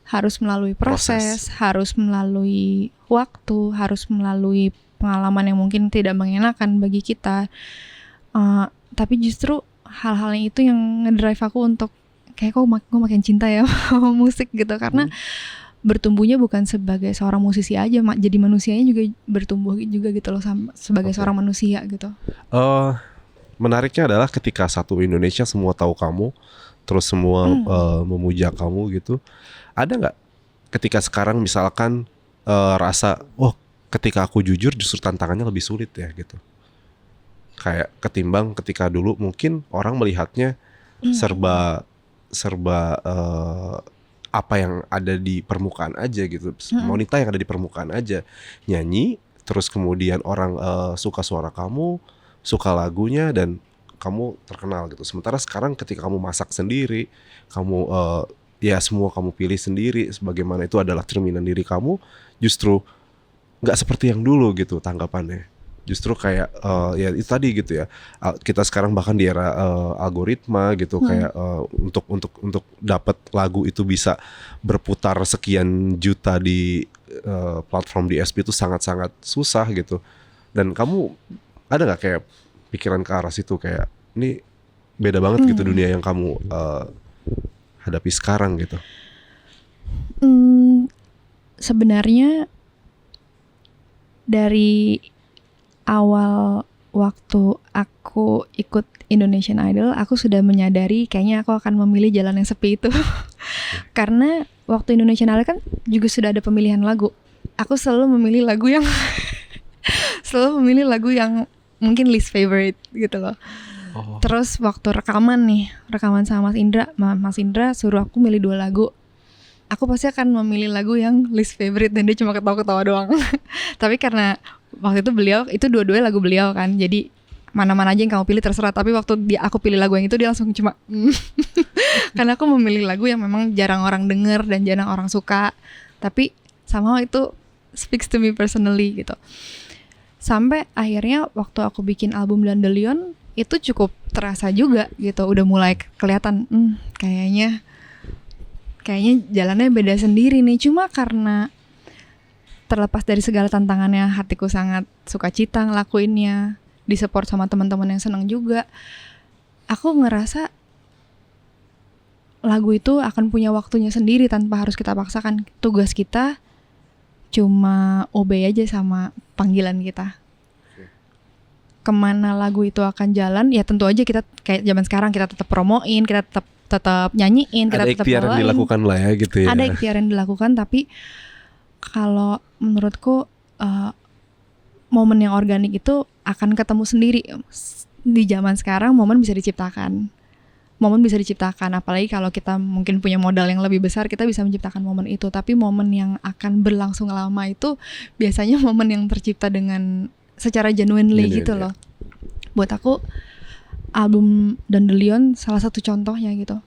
Harus melalui proses, harus melalui waktu, harus melalui pengalaman yang mungkin tidak mengenakan bagi kita. Tapi justru hal-hal yang itu yang ngedrive aku untuk kayak gue makin cinta ya sama musik gitu. Karena bertumbuhnya bukan sebagai seorang musisi aja, jadi manusianya juga bertumbuh juga gitu loh, sebagai seorang manusia gitu. Menariknya adalah ketika satu Indonesia semua tahu kamu, terus semua memuja kamu gitu, ada nggak ketika sekarang misalkan rasa ketika aku jujur justru tantangannya lebih sulit ya gitu, kayak ketimbang ketika dulu mungkin orang melihatnya serba apa yang ada di permukaan aja gitu, Monita yang ada di permukaan aja, nyanyi terus kemudian orang suka suara kamu, suka lagunya, dan kamu terkenal gitu. Sementara sekarang ketika kamu masak sendiri, kamu ya semua kamu pilih sendiri, sebagaimana itu adalah cerminan diri kamu, justru nggak seperti yang dulu gitu tanggapannya. Justru kayak ya itu tadi gitu ya. Kita sekarang bahkan di era algoritma gitu, kayak untuk dapat lagu itu bisa berputar sekian juta di platform DSP itu sangat-sangat susah gitu. Dan kamu ada nggak kayak pikiran ke arah situ, kayak ini beda banget gitu dunia yang kamu hadapi sekarang gitu? Sebenarnya dari awal waktu aku ikut Indonesian Idol, aku sudah menyadari kayaknya aku akan memilih jalan yang sepi itu. Karena waktu Indonesian Idol kan juga sudah ada pemilihan lagu. Aku selalu memilih lagu yang mungkin least favorite gitu loh. Terus waktu rekaman sama Mas Indra suruh aku milih 2 lagu. Aku pasti akan memilih lagu yang least favorite dan dia cuma ketawa-ketawa doang. Tapi karena waktu itu beliau, itu dua-duanya lagu beliau kan, jadi mana-mana aja yang kamu pilih terserah. Tapi waktu aku pilih lagu yang itu, dia langsung cuma karena aku memilih lagu yang memang jarang orang denger dan jarang orang suka, tapi somehow itu speaks to me personally gitu. Sampai akhirnya waktu aku bikin album Dandelion, itu cukup terasa juga gitu, udah mulai kelihatan kayaknya jalannya beda sendiri nih. Cuma karena terlepas dari segala tantangannya, hatiku sangat sukacita ngelakuinnya, disupport sama teman-teman yang senang juga. Aku ngerasa lagu itu akan punya waktunya sendiri tanpa harus kita paksakan. Tugas kita cuma obey aja sama panggilan kita. Kemana lagu itu akan jalan, ya tentu aja kita kayak zaman sekarang, kita tetap promoin, kita tetap nyanyiin, kita tetap ikhtiar yang dilakukan lah ya gitu ya. Ada ikhtiar yang dilakukan, tapi kalau menurutku momen yang organik itu akan ketemu sendiri. Di zaman sekarang momen bisa diciptakan, apalagi kalau kita mungkin punya modal yang lebih besar, kita bisa menciptakan momen itu. Tapi momen yang akan berlangsung lama itu biasanya momen yang tercipta dengan secara genuinely gitu loh. Buat aku album Dandelion salah satu contohnya gitu.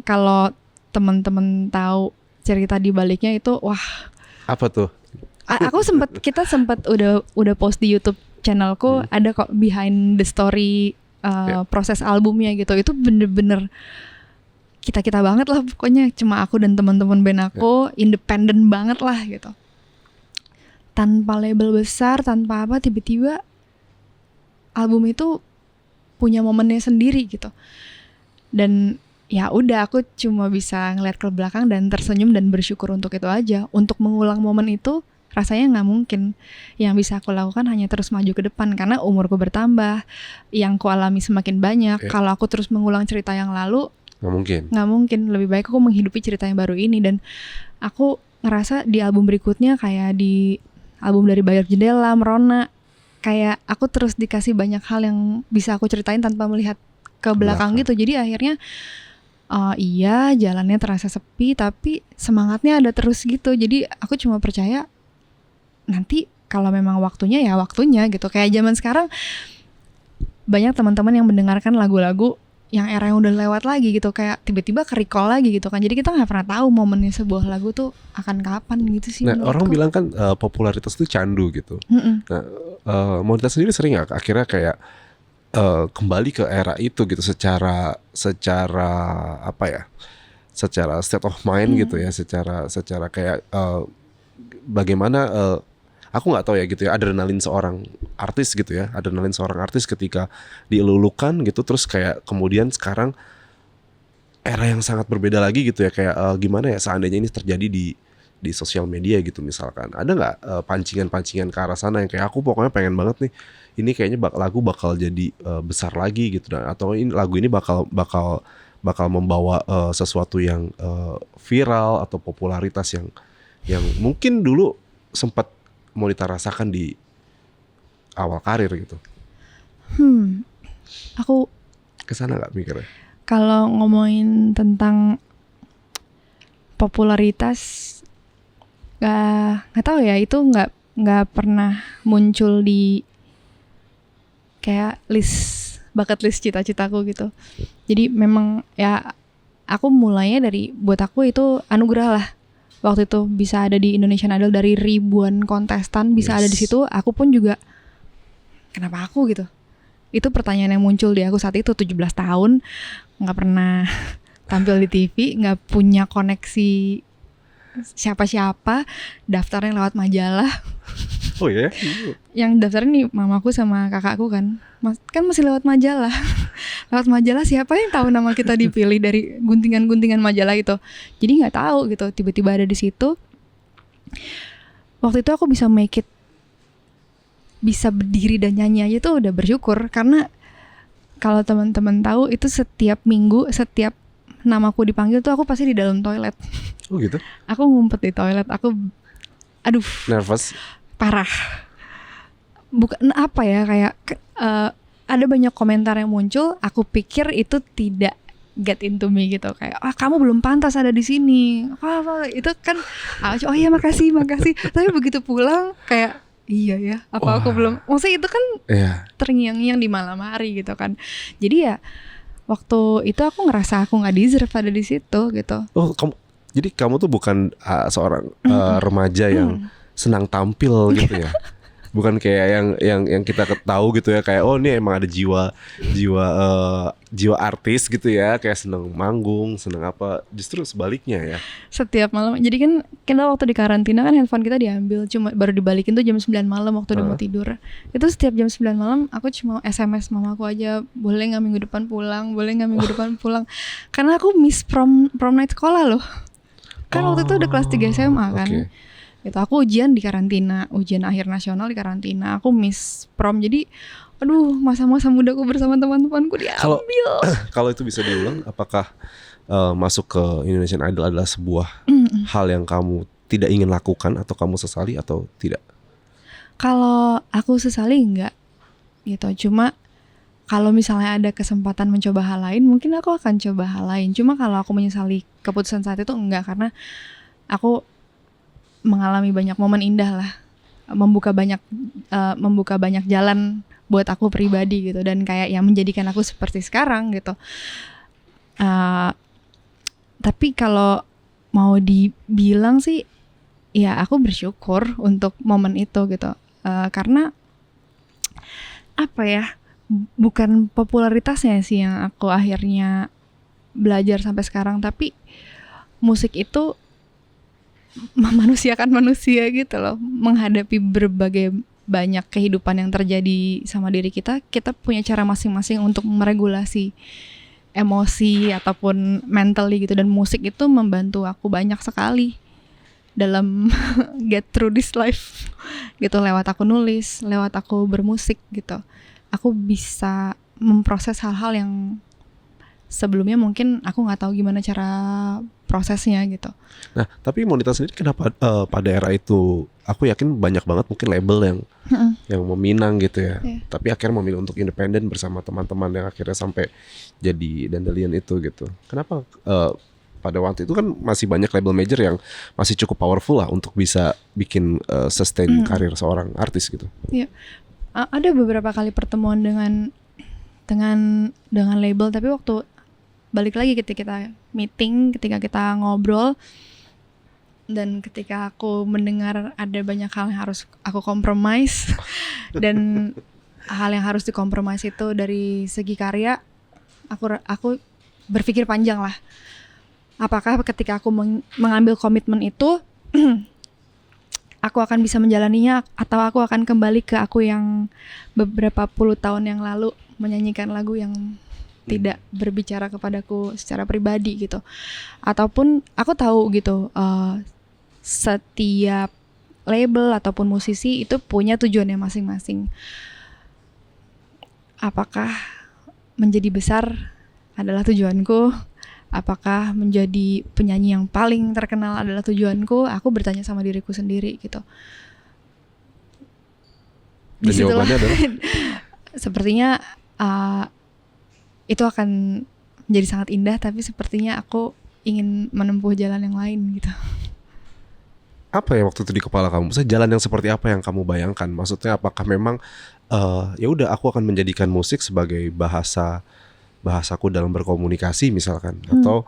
Kalau teman-teman tahu cerita di baliknya itu, wah. Apa tuh? Kita sempat udah post di YouTube channelku, ada kok behind the story proses albumnya gitu. Itu bener-bener kita banget lah pokoknya. Cuma aku dan teman-teman band aku, independen banget lah gitu. Tanpa label besar, tanpa apa, tiba-tiba album itu punya momennya sendiri gitu. Dan ya udah, aku cuma bisa ngeliat ke belakang dan tersenyum dan bersyukur untuk itu aja. Untuk mengulang momen itu rasanya nggak mungkin. Yang bisa aku lakukan hanya terus maju ke depan, karena umurku bertambah, yang ku alami semakin banyak. Kalau aku terus mengulang cerita yang lalu, nggak mungkin. Lebih baik aku menghidupi cerita yang baru ini. Dan aku ngerasa di album berikutnya, kayak di album dari Bayar Jendela, Merona, kayak aku terus dikasih banyak hal yang bisa aku ceritain tanpa melihat ke belakang gitu. Jadi akhirnya iya jalannya terasa sepi, tapi semangatnya ada terus gitu. Jadi aku cuma percaya nanti kalau memang waktunya, ya waktunya gitu. Kayak zaman sekarang banyak teman-teman yang mendengarkan lagu-lagu yang era yang udah lewat lagi gitu, kayak tiba-tiba ke-recall lagi gitu kan. Jadi kita nggak pernah tahu momennya sebuah lagu tuh akan kapan gitu sih. Nah, orang bilang kan popularitas itu candu gitu. Nah, Monita sendiri sering nggak akhirnya kayak kembali ke era itu gitu, secara apa ya, secara state of mind gitu ya, secara kayak bagaimana aku nggak tahu ya gitu ya, adrenalin seorang artis gitu ya, adrenalin seorang artis ketika dielulukan gitu, terus kayak kemudian sekarang era yang sangat berbeda lagi gitu ya, kayak gimana ya seandainya ini terjadi di sosial media gitu misalkan, ada nggak pancingan-pancingan ke arah sana yang kayak aku pokoknya pengen banget nih, ini kayaknya lagu bakal jadi besar lagi gitu, atau ini lagu ini bakal membawa sesuatu yang viral atau popularitas yang mungkin dulu sempat Monita rasakan di awal karir gitu. Aku kesana nggak mikirnya? Kalau ngomongin tentang popularitas, nggak tahu ya, itu nggak pernah muncul di kayak bucket list cita-citaku gitu. Jadi memang ya aku mulainya dari, buat aku itu anugerah lah. Waktu itu bisa ada di Indonesian Idol, dari ribuan kontestan bisa ada di situ. Aku pun juga, kenapa aku gitu? Itu pertanyaan yang muncul di aku saat itu. 17 tahun, nggak pernah tampil di TV, nggak punya koneksi siapa-siapa, daftarnya lewat majalah. Oh ya? Yang daftarnya nih mamaku sama kakakku kan. Kan masih lewat majalah. Lewat majalah, siapa yang tahu nama kita dipilih dari guntingan-guntingan majalah itu. Jadi nggak tahu gitu, tiba-tiba ada di situ. Waktu itu aku bisa make it, bisa berdiri dan nyanyi aja tuh udah bersyukur. Karena kalau teman-teman tahu, itu setiap minggu, setiap namaku dipanggil tuh aku pasti di dalam toilet. Oh gitu? Aku ngumpet di toilet, aduh, Nervous? parah. Bukan apa ya, kayak ada banyak komentar yang muncul. Aku pikir itu tidak get into me gitu, kayak kamu belum pantas ada di sini. Itu kan oh iya makasih. Tapi begitu pulang kayak iya ya, aku belum. Maksudnya itu kan terngiang-ngiang di malam hari gitu kan. Jadi ya waktu itu aku ngerasa aku nggak deserve ada di situ gitu. Oh, jadi kamu tuh bukan seorang remaja yang senang tampil gitu ya? Bukan kayak yang kita tahu gitu ya, kayak oh ini emang ada jiwa artis gitu ya, kayak seneng manggung, seneng apa. Justru sebaliknya ya. Setiap malam. Jadi kan kita waktu di karantina kan handphone kita diambil, cuma baru dibalikin tuh jam 9 malam waktu udah mau tidur. Itu setiap jam 9 malam aku cuma SMS mamaku aja, boleh nggak minggu depan pulang, karena aku miss prom night sekolah loh. Kan waktu itu udah kelas 3 SMA kan. Gitu, aku ujian di karantina, ujian akhir nasional di karantina. Aku miss prom, jadi aduh, masa-masa mudaku bersama teman-temanku diambil. Kalau itu bisa diulang, apakah masuk ke Indonesian Idol adalah sebuah hal yang kamu tidak ingin lakukan atau kamu sesali atau tidak? Kalau aku sesali enggak gitu, cuma kalau misalnya ada kesempatan mencoba hal lain, mungkin aku akan coba hal lain. Cuma kalau aku menyesali keputusan saat itu enggak, karena aku mengalami banyak momen indah lah, membuka banyak jalan buat aku pribadi gitu, dan kayak yang menjadikan aku seperti sekarang gitu. Tapi kalau mau dibilang sih, ya aku bersyukur untuk momen itu gitu, karena apa ya, bukan popularitasnya sih yang aku akhirnya belajar sampai sekarang, tapi musik itu memanusiakan manusia gitu loh. Menghadapi berbagai banyak kehidupan yang terjadi sama diri kita punya cara masing-masing untuk meregulasi emosi ataupun mentally gitu, dan musik itu membantu aku banyak sekali dalam get through this life gitu. Lewat aku nulis, lewat aku bermusik gitu, aku bisa memproses hal-hal yang sebelumnya mungkin aku nggak tahu gimana cara prosesnya gitu. Nah, tapi Monita sendiri kenapa pada era itu, aku yakin banyak banget mungkin label yang meminang gitu ya. Tapi akhirnya memilih untuk independen bersama teman-teman yang akhirnya sampai jadi Dandelion itu gitu. Kenapa pada waktu itu kan masih banyak label major yang masih cukup powerful lah untuk bisa bikin sustain karir seorang artis gitu. Iya. Ada beberapa kali pertemuan dengan label, tapi waktu balik lagi ketika kita meeting, ketika kita ngobrol, dan ketika aku mendengar ada banyak hal yang harus aku compromise dan hal yang harus dikompromis itu dari segi karya, aku berpikir panjang lah. Apakah ketika aku mengambil komitmen itu aku akan bisa menjalaninya, atau aku akan kembali ke aku yang beberapa puluh tahun yang lalu menyanyikan lagu yang tidak berbicara kepadaku secara pribadi gitu. Ataupun aku tahu gitu, setiap label ataupun musisi itu punya tujuannya masing-masing. Apakah menjadi besar adalah tujuanku? Apakah menjadi penyanyi yang paling terkenal adalah tujuanku? Aku bertanya sama diriku sendiri gitu. Dan jawabannya adalah? Sepertinya itu akan menjadi sangat indah, tapi sepertinya aku ingin menempuh jalan yang lain gitu. Apa ya waktu itu di kepala kamu? Maksudnya jalan yang seperti apa yang kamu bayangkan? Maksudnya apakah memang ya udah aku akan menjadikan musik sebagai bahasaku dalam berkomunikasi misalkan, atau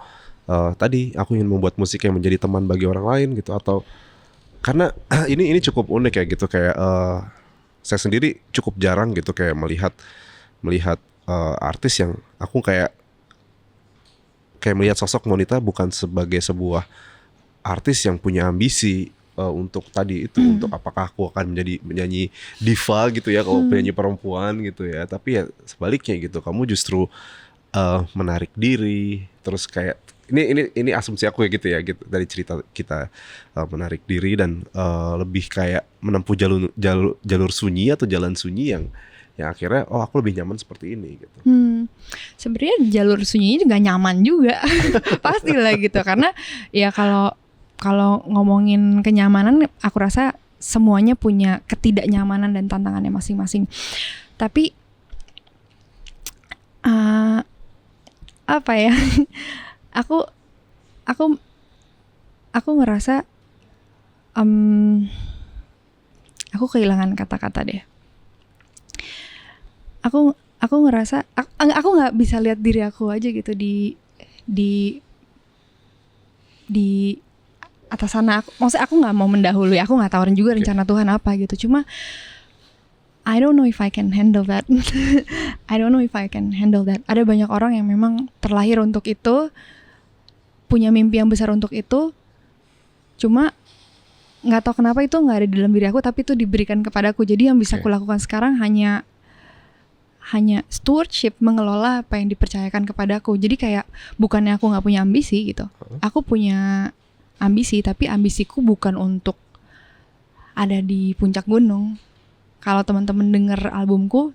tadi aku ingin membuat musik yang menjadi teman bagi orang lain gitu, atau karena ini cukup unik ya gitu, kayak saya sendiri cukup jarang gitu kayak melihat artis yang aku kayak melihat sosok Monita bukan sebagai sebuah artis yang punya ambisi untuk tadi itu, untuk apakah aku akan menjadi penyanyi diva gitu ya kalau penyanyi perempuan gitu ya, tapi ya sebaliknya gitu, kamu justru menarik diri, terus kayak ini asumsi aku ya gitu ya gitu dari cerita kita, menarik diri dan lebih kayak menempuh jalur sunyi atau jalan sunyi yang akhirnya aku lebih nyaman seperti ini gitu. Sebenarnya jalur sunyinya juga nyaman juga pastilah gitu, karena ya kalau ngomongin kenyamanan, aku rasa semuanya punya ketidaknyamanan dan tantangannya masing-masing. Tapi apa ya? aku ngerasa aku kehilangan kata-kata deh. Aku ngerasa aku nggak bisa lihat diri aku aja gitu di atas sana. Maksudnya aku nggak mau mendahului, aku nggak tawarin juga rencana Tuhan apa gitu. Cuma I don't know if I can handle that. I don't know if I can handle that. Ada banyak orang yang memang terlahir untuk itu, punya mimpi yang besar untuk itu. Cuma nggak tahu kenapa itu nggak ada di dalam diri aku, tapi itu diberikan kepadaku. Jadi yang bisa aku lakukan sekarang hanya stewardship, mengelola apa yang dipercayakan kepadaku. Jadi kayak bukannya aku nggak punya ambisi gitu. Aku punya ambisi, tapi ambisiku bukan untuk ada di puncak gunung. Kalau teman-teman denger albumku,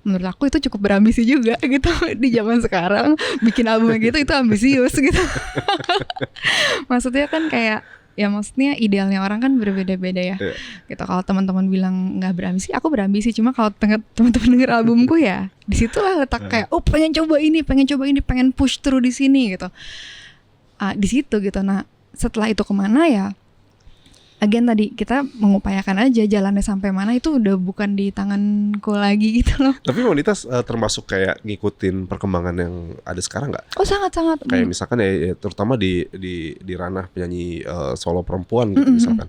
menurut aku itu cukup berambisi juga gitu di zaman sekarang. Bikin albumnya gitu itu ambisius gitu. Maksudnya kan kayak, ya maksudnya idealnya orang kan berbeda-beda ya. Gitu. Kalau teman-teman bilang nggak berambisi, aku berambisi. Cuma kalau teman-teman denger albumku ya, disitulah letak kayak, pengen coba ini, pengen push through di sini gitu. Di situ gitu. Nah, setelah itu kemana ya? Again tadi kita mengupayakan aja, jalannya sampai mana itu udah bukan di tanganku lagi gitu loh. Tapi Monita termasuk kayak ngikutin perkembangan yang ada sekarang nggak? Oh sangat. Kayak misalkan ya terutama di ranah penyanyi solo perempuan gitu misalkan.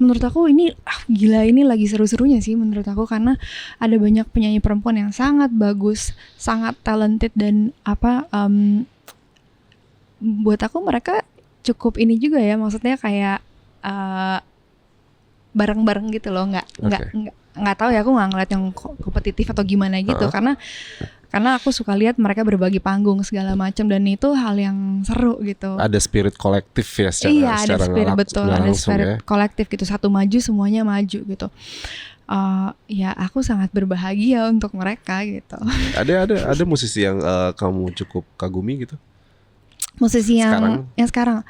Menurut aku ini gila, ini lagi seru-serunya sih menurut aku, karena ada banyak penyanyi perempuan yang sangat bagus, sangat talented, dan buat aku mereka cukup ini juga ya, maksudnya kayak bareng-bareng gitu loh, nggak tahu ya, aku nggak ngeliat yang kompetitif atau gimana gitu, karena aku suka lihat mereka berbagi panggung segala macam, dan itu hal yang seru gitu. Ada spirit kolektif ya secara iya, ada spirit betul, ada spirit ya. kolektif gitu, satu maju semuanya maju gitu. Ya aku sangat berbahagia untuk mereka gitu. Ada musisi yang kamu cukup kagumi gitu? Musisi yang sekarang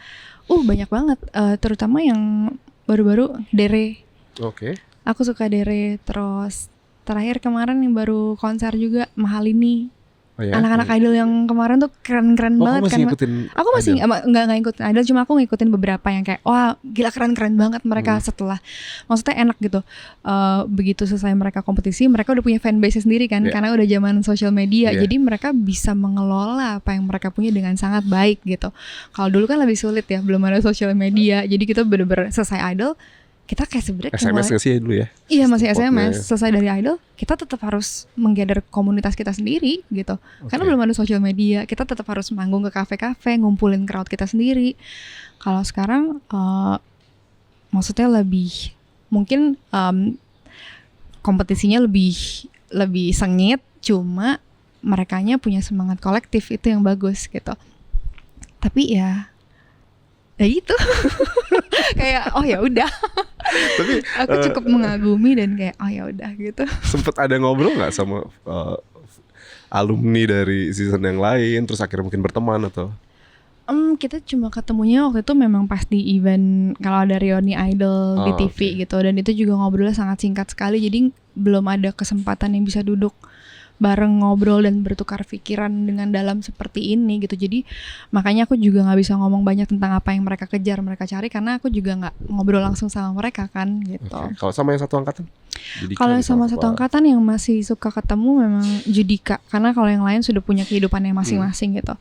banyak banget, terutama yang baru-baru, Dere. Oke. Aku suka Dere. Terus terakhir kemarin yang baru konser juga, Mahalini. Anak-anak idol yang kemarin tuh keren-keren banget. Masih ngikutin aku masih nggak ngikutin idol, cuma aku ngikutin beberapa yang kayak wah gila keren-keren banget mereka. Setelah, maksudnya enak gitu, begitu selesai mereka kompetisi, mereka udah punya fanbase sendiri kan, karena udah zaman sosial media. Jadi mereka bisa mengelola apa yang mereka punya dengan sangat baik gitu. Kalau dulu kan lebih sulit ya, belum ada sosial media, jadi kita bener-bener selesai idol, kita kayak sebenarnya SMS nggak sih dulu ya? Iya, masih SMS. Selesai dari idol, kita tetap harus menggather komunitas kita sendiri gitu. Karena belum ada sosial media, kita tetap harus manggung ke kafe-kafe, ngumpulin crowd kita sendiri. Kalau sekarang, maksudnya lebih mungkin kompetisinya lebih sengit, cuma merekanya punya semangat kolektif, itu yang bagus gitu. Tapi ya itu kayak ya udah. Tapi aku cukup mengagumi dan kayak ya udah gitu. Sempet ada ngobrol nggak sama alumni dari season yang lain, terus akhirnya mungkin berteman atau? Kita cuma ketemunya waktu itu memang pas di event kalau ada reuni idol di TV gitu, dan itu juga ngobrolnya sangat singkat sekali, jadi belum ada kesempatan yang bisa duduk bareng ngobrol dan bertukar pikiran dengan dalam seperti ini gitu. Jadi makanya aku juga nggak bisa ngomong banyak tentang apa yang mereka cari, karena aku juga nggak ngobrol langsung sama mereka kan gitu. Kalau sama yang satu angkatan? Judika Kalau sama siapa? satu angkatan yang masih suka ketemu memang Judika, karena kalau yang lain sudah punya kehidupannya masing-masing gitu.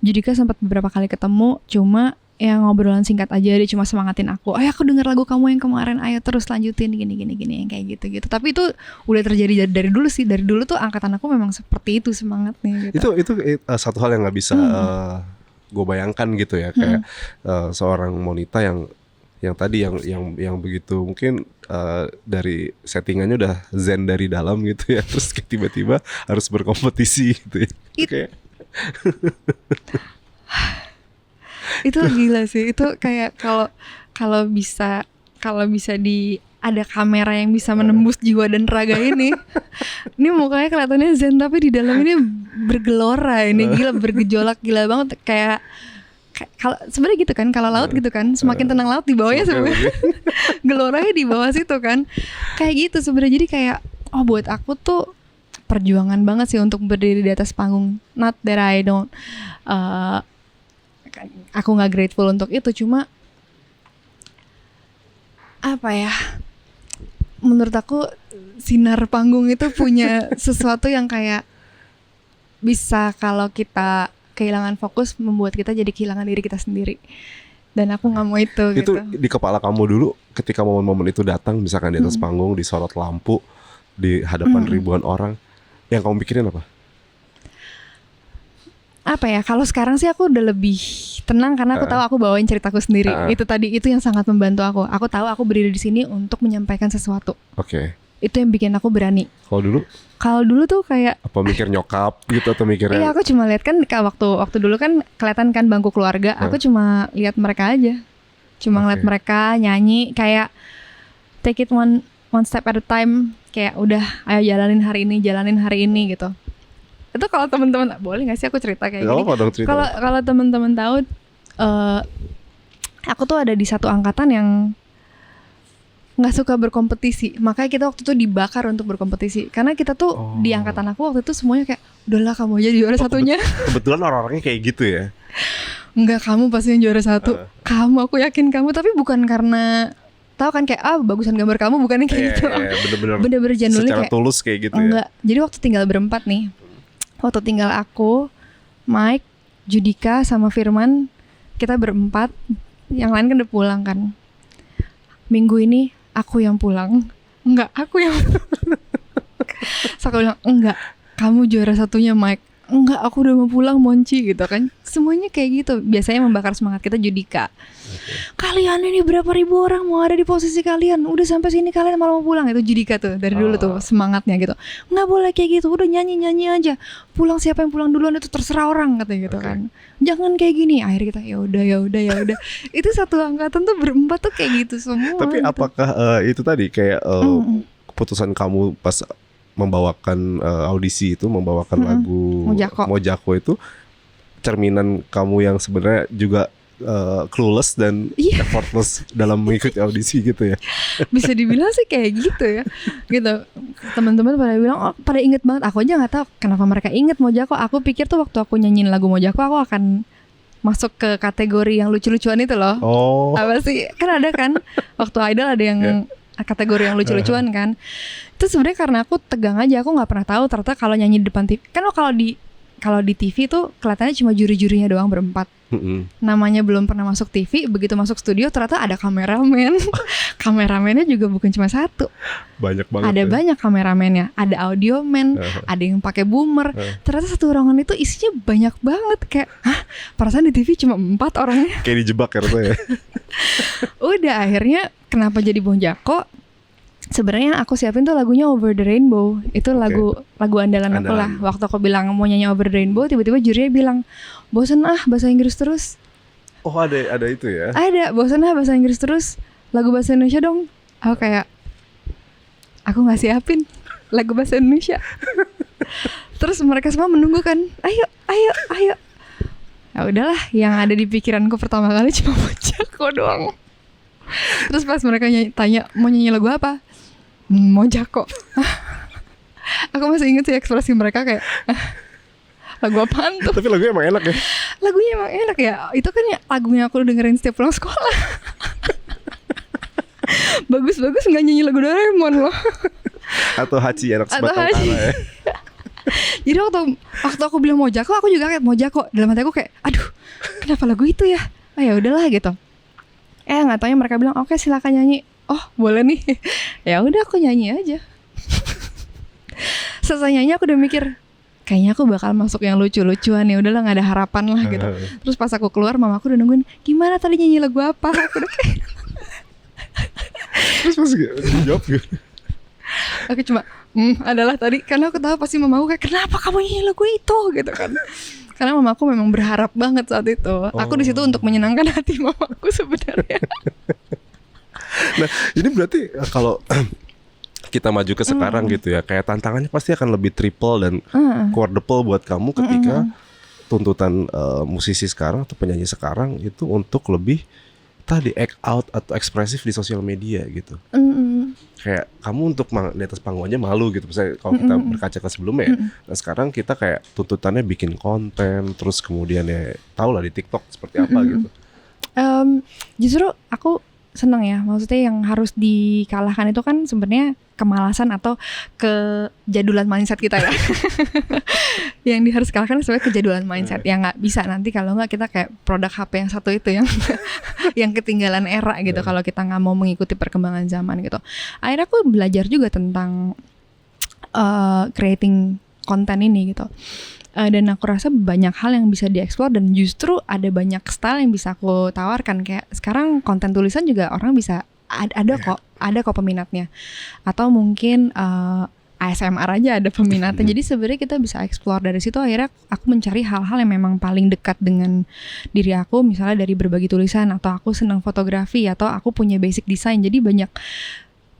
Judika sempat beberapa kali ketemu, cuma yang ngobrolan singkat aja, dia cuma semangatin aku, ayo aku denger lagu kamu yang kemarin, ayo terus lanjutin gini yang kayak gitu. Tapi itu udah terjadi dari dulu sih, dari dulu tuh angkatan aku memang seperti itu semangatnya gitu. Itu satu hal yang nggak bisa gue bayangkan gitu ya, kayak seorang Monita yang tadi yang begitu mungkin dari settingannya udah zen dari dalam gitu ya, terus kayak tiba-tiba harus berkompetisi gitu ya. Kayak Itu gila sih, itu kayak kalau bisa ada kamera yang bisa menembus jiwa dan raga ini mukanya kelihatannya zen tapi di dalam ini bergelora, ini gila, bergejolak gila banget, kayak kalau sebenarnya gitu kan, kalau laut gitu kan, semakin tenang laut di bawahnya sebenarnya geloranya di bawah situ kan, kayak gitu sebenarnya. Jadi kayak buat aku tuh perjuangan banget sih untuk berdiri di atas panggung. Not that I don't aku nggak grateful untuk itu, cuma apa ya, menurut aku sinar panggung itu punya sesuatu yang kayak bisa, kalau kita kehilangan fokus, membuat kita jadi kehilangan diri kita sendiri. Dan aku nggak mau itu gitu. Di kepala kamu dulu ketika momen-momen itu datang, misalkan di atas panggung, disorot lampu di hadapan ribuan orang, yang kamu pikirin apa? Apa ya, kalau sekarang sih aku udah lebih tenang karena aku tahu aku bawain ceritaku sendiri. Itu yang sangat membantu aku. Aku tahu aku berdiri di sini untuk menyampaikan sesuatu. Oke. Itu yang bikin aku berani. Kalau dulu tuh kayak apa, mikir nyokap gitu atau mikirnya? Iya, aku cuma lihat kan waktu dulu kan kelihatan kan bangku keluarga. Aku cuma lihat mereka aja. Cuma ngeliat mereka nyanyi, kayak take it one step at a time. Kayak udah, ayo jalanin hari ini gitu. Itu kalau teman-teman, boleh nggak sih aku cerita kayak gini? Kalau teman-teman tahu, aku tuh ada di satu angkatan yang nggak suka berkompetisi. Makanya kita waktu itu dibakar untuk berkompetisi. Karena kita tuh di angkatan aku waktu itu semuanya kayak, udahlah kamu aja juara satunya. Kebetulan orang-orangnya kayak gitu ya. Enggak, kamu pasti yang juara satu. Kamu, aku yakin kamu. Tapi bukan karena tahu kan kayak bagusan gambar kamu, bukannya kayak gitu. Bener-bener genuinely secara kayak tulus kayak gitu. Enggak. Jadi waktu tinggal berempat nih. Waktu tinggal aku, Mike, Judika sama Firman, kita berempat. Yang lain kan udah pulang kan. Minggu ini aku yang pulang. Enggak, aku yang So aku bilang, enggak, kamu juara satunya Mike. Enggak, aku udah mau pulang Monci gitu kan. Semuanya kayak gitu. Biasanya membakar semangat kita Judika. Kalian ini berapa ribu orang mau ada di posisi kalian, udah sampai sini kalian malah mau pulang. Itu Judika tuh dari dulu tuh semangatnya gitu. Nggak boleh kayak gitu, udah nyanyi aja. Pulang, siapa yang pulang duluan itu terserah orang katanya gitu kan. Jangan kayak gini. Akhirnya kita ya udah. Itu satu angkatan tuh berempat tuh kayak gitu semua. Tapi gitu. apakah itu tadi kayak keputusan kamu pas membawakan audisi itu, membawakan lagu Mojako itu cerminan kamu yang sebenarnya juga clueless dan effortless dalam mengikuti audisi gitu ya? Bisa dibilang sih kayak gitu ya. Gitu. Teman-teman pada bilang, pada inget banget. Aku aja nggak tahu kenapa mereka inget Mojako. Aku pikir tuh waktu aku nyanyiin lagu Mojako, aku akan masuk ke kategori yang lucu-lucuan itu loh. Apa sih? Kan ada kan waktu Idol ada yang kategori yang lucu-lucuan kan. Itu sebenarnya karena aku tegang aja. Aku nggak pernah tahu ternyata kalau nyanyi di depan TV kan, kalau di TV tuh kelihatannya cuma juri-jurinya doang berempat. Namanya belum pernah masuk TV, begitu masuk studio ternyata ada kameramen. Kameramennya juga bukan cuma satu. Banyak banget. Ada banyak kameramennya, ada audioman, ada yang pakai boomer. Ternyata satu ruangan itu isinya banyak banget, kayak perasaan di TV cuma 4 orangnya. Kayak dijebak ya. Udah akhirnya kenapa jadi Mojako? Sebenarnya aku siapin tuh lagunya Over the Rainbow. Itu lagu andalan aku lah. Waktu aku bilang mau nyanyi Over the Rainbow, tiba-tiba jurinya bilang, bosen bahasa Inggris terus. Oh ada itu ya? Ada, bosen bahasa Inggris terus. Lagu bahasa Indonesia dong. Aku kayak, aku gak siapin lagu bahasa Indonesia. Terus mereka semua menunggu kan, ayo. Ya udahlah, yang ada di pikiranku pertama kali cuma Mojako doang. Terus pas mereka tanya mau nyanyi lagu apa, Mojako. Aku masih inget sih ekspresi mereka kayak, lagu apaan tuh? Tapi lagunya emang enak ya? Lagunya emang enak ya. Itu kan ya lagunya aku dengerin setiap pulang sekolah. Bagus-bagus nggak nyanyi lagu Doraemon loh. Atau Haci anak Atau sebatang Haci. kara ya. Jadi waktu aku bilang Mojako, aku juga kayak Mojako. Dalam hati aku kayak, aduh, kenapa lagu itu ya? Oh ya udahlah gitu. Nggak taunya mereka bilang, oke silakan nyanyi. Oh boleh nih. Ya udah aku nyanyi aja. Selesai nyanyi aku udah mikir, kayaknya aku bakal masuk yang lucu-lucuan ya. Udahlah nggak ada harapan lah gitu. Terus pas aku keluar, mamaku udah nungguin, gimana tadi nyanyi lagu apa? Aku udah kayak Terus pas jawab gitu. aku cuma adalah tadi karena aku tahu pasti mamaku kayak kenapa kamu nyanyi lagu itu gitu kan. Karena mamaku memang berharap banget saat itu. Aku di situ untuk menyenangkan hati mamaku sebenarnya. Nah, ini berarti kalau kita maju ke sekarang gitu ya, kayak tantangannya pasti akan lebih triple dan quadruple buat kamu ketika tuntutan musisi sekarang atau penyanyi sekarang itu untuk lebih tadi act out atau ekspresif di sosial media gitu. Kayak kamu untuk di atas panggung aja malu gitu. Misalnya kalau kita berkaca ke sebelumnya ya. Nah sekarang kita kayak tuntutannya bikin konten, terus kemudian ya tau lah di TikTok seperti apa gitu. Justru aku senang ya, maksudnya yang harus dikalahkan itu kan sebenarnya kemalasan atau kejadulan mindset kita ya. Yang harus kalahkan sebenarnya kejadulan mindset yang nggak bisa nanti kalau nggak kita kayak produk HP yang satu itu yang yang ketinggalan era gitu kalau kita nggak mau mengikuti perkembangan zaman gitu. Akhirnya aku belajar juga tentang creating konten ini gitu. Dan aku rasa banyak hal yang bisa dieksplor dan justru ada banyak style yang bisa aku tawarkan. Kayak sekarang konten tulisan juga orang bisa ada kok peminatnya. Atau mungkin ASMR aja ada peminatnya. Jadi sebenarnya kita bisa explore dari situ. Akhirnya aku mencari hal-hal yang memang paling dekat dengan diri aku. Misalnya dari berbagi tulisan, atau aku senang fotografi, atau aku punya basic design. Jadi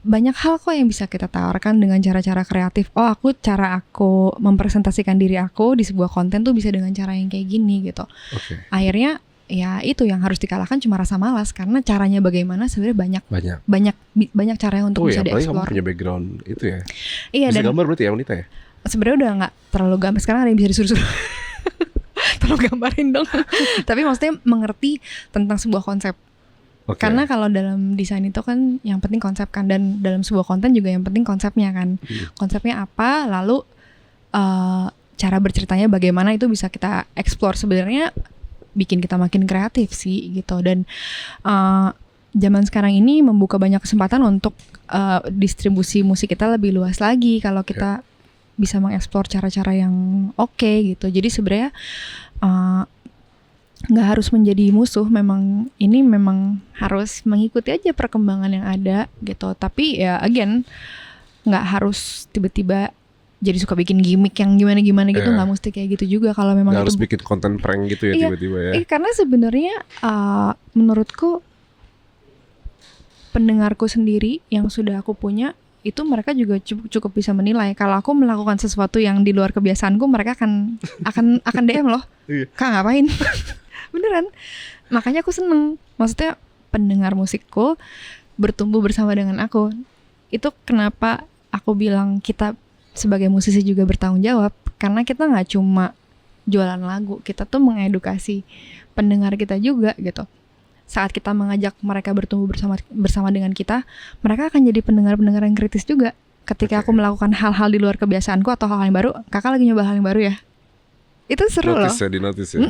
banyak hal kok yang bisa kita tawarkan dengan cara-cara kreatif. Cara aku mempresentasikan diri aku di sebuah konten tuh bisa dengan cara yang kayak gini gitu. Akhirnya ya itu yang harus dikalahkan cuma rasa malas, karena caranya bagaimana sebenarnya banyak cara untuk bisa dieksplor. Kamu punya background itu ya. Iya, bisa dan gambar berarti ya wanita ya? Sebenarnya udah nggak terlalu gambar, sekarang ada yang bisa disuruh-suruh. Tolong gambarin dong. Tapi maksudnya mengerti tentang sebuah konsep. Karena kalau dalam desain itu kan yang penting konsep kan, dan dalam sebuah konten juga yang penting konsepnya kan. Konsepnya apa, lalu cara berceritanya bagaimana, itu bisa kita explore. Sebenarnya bikin kita makin kreatif sih gitu. Dan zaman sekarang ini membuka banyak kesempatan untuk distribusi musik kita lebih luas lagi kalau kita bisa mengeksplor cara-cara yang oke gitu. Jadi sebenarnya nggak harus menjadi musuh, memang harus mengikuti aja perkembangan yang ada gitu. Tapi ya again, nggak harus tiba-tiba jadi suka bikin gimmick yang gimana-gimana gitu, nggak mesti kayak gitu juga kalau memang nggak harus bikin konten prank gitu ya tiba-tiba ya. Karena sebenarnya menurutku pendengarku sendiri yang sudah aku punya itu mereka juga cukup bisa menilai. Kalau aku melakukan sesuatu yang di luar kebiasaanku, mereka akan DM loh. Kak ngapain? Beneran. Makanya aku seneng. Maksudnya pendengar musikku bertumbuh bersama dengan aku. Itu kenapa aku bilang kita sebagai musisi juga bertanggung jawab. Karena kita gak cuma jualan lagu, kita tuh mengedukasi pendengar kita juga gitu. Saat kita mengajak mereka bertumbuh bersama dengan kita, mereka akan jadi pendengar-pendengar yang kritis juga. Ketika aku melakukan hal-hal di luar kebiasaanku atau hal yang baru, kakak lagi nyoba hal yang baru ya? Itu seru loh. Dinotis ya.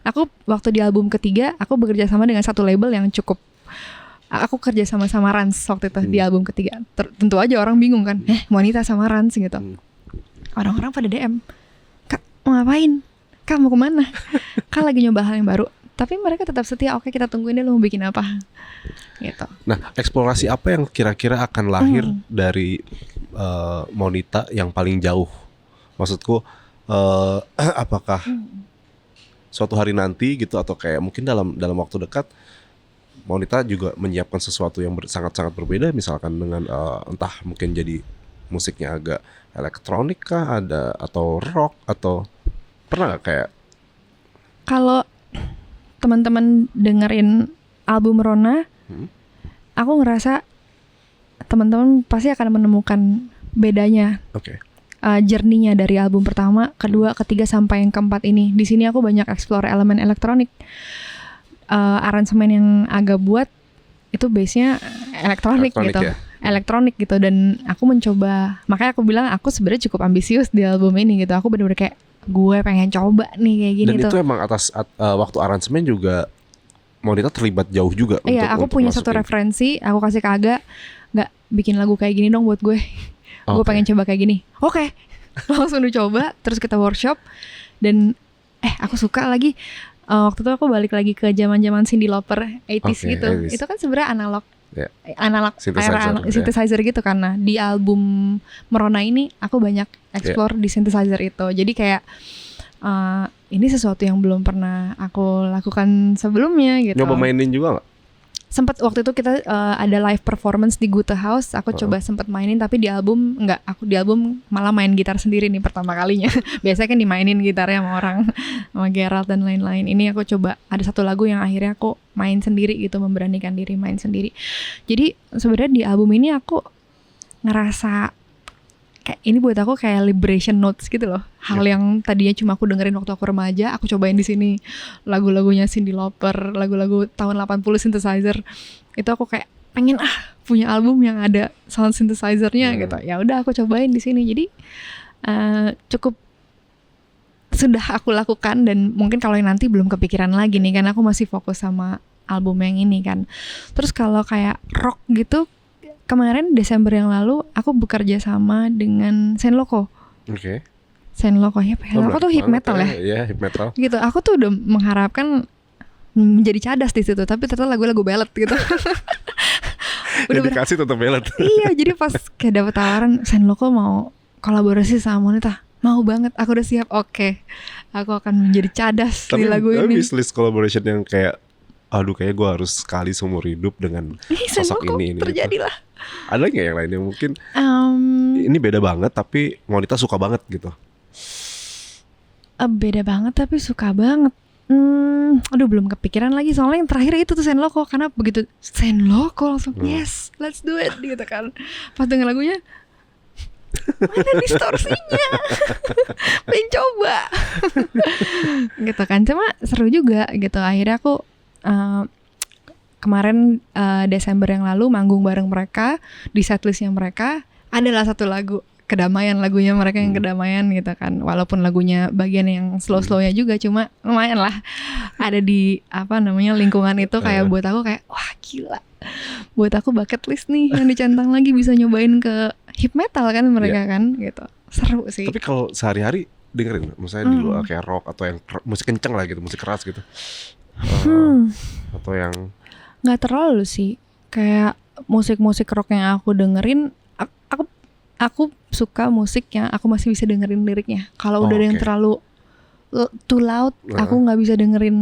Aku waktu di album ketiga, aku bekerja sama dengan satu label yang cukup. Aku kerja sama Rans waktu itu di album ketiga. Tentu aja orang bingung kan, wanita sama Rans gitu. Orang-orang pada DM, Kak mau ngapain? Kak mau kemana? Kak lagi nyoba hal yang baru. Tapi mereka tetap setia. Oke, kita tungguin deh lo mau bikin apa gitu. Nah, eksplorasi apa yang kira-kira akan lahir dari Monita yang paling jauh? Maksudku apakah suatu hari nanti gitu, atau kayak mungkin dalam waktu dekat Monita juga menyiapkan sesuatu yang sangat-sangat berbeda, misalkan dengan entah mungkin jadi musiknya agak elektronik kah, atau rock, atau pernah gak kayak kalau teman-teman dengerin album Rona, aku ngerasa teman-teman pasti akan menemukan bedanya. Journey-nya dari album pertama, kedua, ketiga sampai yang keempat ini. Di sini aku banyak explore elemen elektronik. Aransemen yang agak buat itu base-nya elektronik gitu. Ya? elektronik gitu, dan aku mencoba, makanya aku bilang aku sebenarnya cukup ambisius di album ini gitu. Aku bener-bener kayak gue pengen coba nih kayak gini Dan tuh. itu emang waktu aransemen juga Monita terlibat jauh juga Iya, aku untuk punya satu masukin. referensi, aku kasih ke Aga, nggak bikin lagu kayak gini dong buat gue. Gue Oke. pengen coba kayak gini. Oke. Langsung dicoba, terus kita workshop, dan aku suka lagi. Waktu itu aku balik lagi ke zaman-zaman Cyndi Lauper 80s Oke, gitu. 80s. Itu kan sebenarnya analog Ya. analog Synthesizer, era ya. synthesizer gitu kan. Nah, di album Merona ini aku banyak explore di synthesizer itu. Jadi kayak ini sesuatu yang belum pernah aku lakukan sebelumnya gitu. Nyoba mainin juga nggak? Sempet waktu itu kita ada live performance di Gute House, aku coba sempet mainin, tapi di album enggak, aku di album malah main gitar sendiri nih pertama kalinya. Biasanya kan dimainin gitarnya sama orang, sama Gerald dan lain-lain. Ini aku coba ada satu lagu yang akhirnya aku main sendiri gitu, memberanikan diri main sendiri. Jadi sebenarnya di album ini aku ngerasa kayak ini buat aku kayak liberation notes gitu loh. Hal yang tadinya cuma aku dengerin waktu aku remaja, aku cobain di sini. Lagu-lagunya Cyndi Lauper, lagu-lagu tahun 80 synthesizer. Itu aku kayak pengen punya album yang ada sound synthesizer-nya gitu. Ya udah aku cobain di sini. Jadi cukup sudah aku lakukan, dan mungkin kalau yang nanti belum kepikiran lagi nih, karena aku masih fokus sama album yang ini kan. Terus kalau kayak rock gitu, kemarin Desember yang lalu aku bekerja sama dengan Senloko. Oke. Senloko ya, aku tuh hip metal ya. Iya, hip metal. Gitu. Aku tuh udah mengharapkan menjadi cadas di situ, tapi ternyata lagu-lagu ballad gitu. Udah dikasih tetap ballad. Iya, jadi pas kayak dapet tawaran Senloko mau kolaborasi sama Monita, mau banget. Aku udah siap. Oke. Aku akan menjadi cadas di lagu ini. Tapi list collaboration yang kayak aduh kayaknya gue harus sekali seumur hidup dengan sosok Senloko ini terjadilah. Ada nggak yang lain yang mungkin ini beda banget tapi Monita suka banget gitu? Beda banget tapi suka banget. Aduh belum kepikiran lagi, soalnya yang terakhir itu tuh Senloko, karena begitu Senloko langsung yes, let's do it gitu kan. Pas denger lagunya, mana distorsinya, pengen coba gitu kan. Cuma seru juga gitu. Akhirnya aku kemarin Desember yang lalu manggung bareng mereka. Di setlistnya mereka adalah satu lagu kedamaian, lagunya mereka yang kedamaian gitu kan. Walaupun lagunya bagian yang slow-slownya juga, cuma lumayan lah ada di lingkungan itu. Kayak buat aku kayak wah gila, buat aku bucket list nih yang dicentang lagi, bisa nyobain ke hip metal kan mereka kan gitu. Seru sih. Tapi kalau sehari-hari dengerin misalnya di luar kayak rock atau yang musik kenceng lah gitu, musik keras gitu, atau yang nggak terlalu sih. Kayak musik-musik rock yang aku dengerin, aku suka musik yang aku masih bisa dengerin liriknya. Kalau udah ada yang terlalu too loud, aku nggak bisa dengerin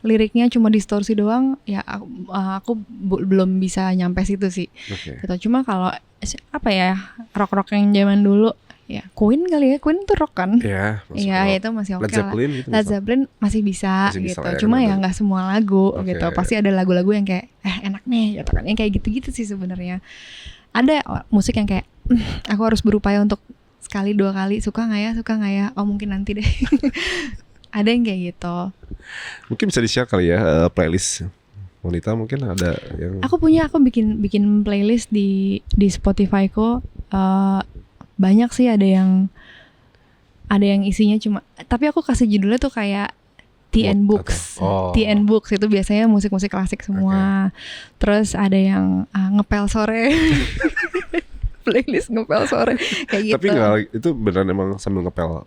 liriknya, cuma distorsi doang. Ya aku belum bisa nyampe situ sih. Gitu. Cuma kalau rock-rock yang zaman dulu, ya Queen kali ya, Queen tuh rock kan? Iya, itu masih oke lah. Led Zeppelin masih bisa gitu. Cuma ya nggak semua lagu gitu. Pasti ada lagu-lagu yang kayak enak nih, gitu kan? Yang kayak gitu-gitu sih sebenarnya. Ada musik yang kayak aku harus berupaya untuk sekali dua kali suka nggak ya? Oh mungkin nanti deh. Ada yang kayak gitu. Mungkin bisa di-share kali ya playlist Monita, mungkin ada yang aku bikin playlist di Spotify ko. Banyak sih, ada yang isinya cuma, tapi aku kasih judulnya tuh kayak Tea and Books. Tea and Books itu biasanya musik-musik klasik semua. Terus ada yang ngepel sore. Playlist ngepel sore kayak gitu. Tapi itu beneran emang sambil ngepel?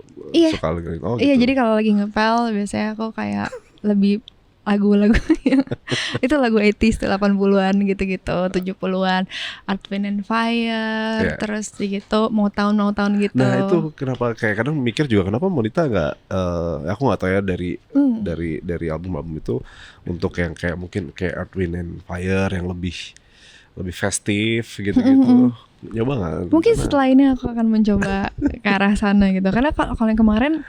Suka gitu. Iya, jadi kalau lagi ngepel biasanya aku kayak lebih lagu-lagu yang itu lagu 80s 80-an gitu-gitu, 70-an, Earth, Wind and Fire, terus gitu, mau tahun gitu. Nah itu kenapa kayak kadang mikir juga kenapa Monita nggak, aku nggak tahu ya dari album-album itu untuk yang kayak mungkin kayak Earth, Wind and Fire yang lebih festif gitu-gitu. Nyoba nggak? Mungkin setelah ini aku akan mencoba ke arah sana gitu, karena kalau yang kemarin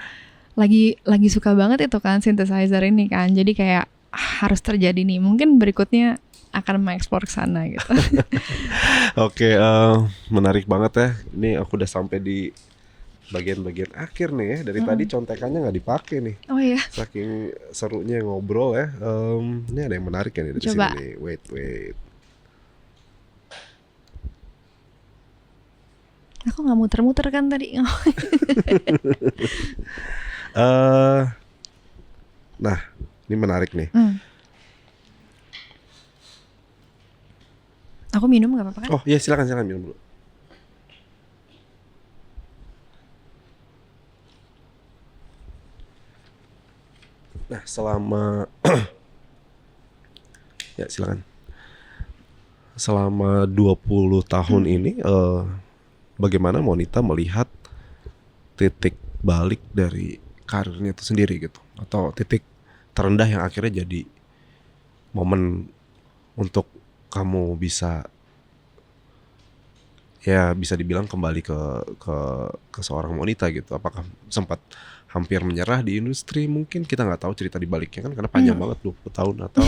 lagi suka banget itu kan synthesizer ini kan, jadi kayak harus terjadi nih. Mungkin berikutnya akan mengeksplor ke sana gitu. Oke, menarik banget ya. Ini aku udah sampai di bagian-bagian akhir nih ya. Dari tadi contekannya nggak dipakai nih. Oh iya. Saking serunya ngobrol ya. Ini ada yang menarik ya nih dari sini nih. Wait. Aku nggak muter-muter kan tadi. Nah, ini menarik nih. Aku minum nggak apa-apa kan? Oh iya, silakan minum dulu. Nah, selama ya silakan. Selama 20 tahun ini bagaimana Monita melihat titik balik dari karirnya itu sendiri gitu, atau titik terendah yang akhirnya jadi momen untuk kamu bisa dibilang kembali ke seorang Monita gitu. Apakah sempat hampir menyerah di industri, mungkin kita nggak tahu cerita di baliknya kan, karena panjang banget 20 tahun, atau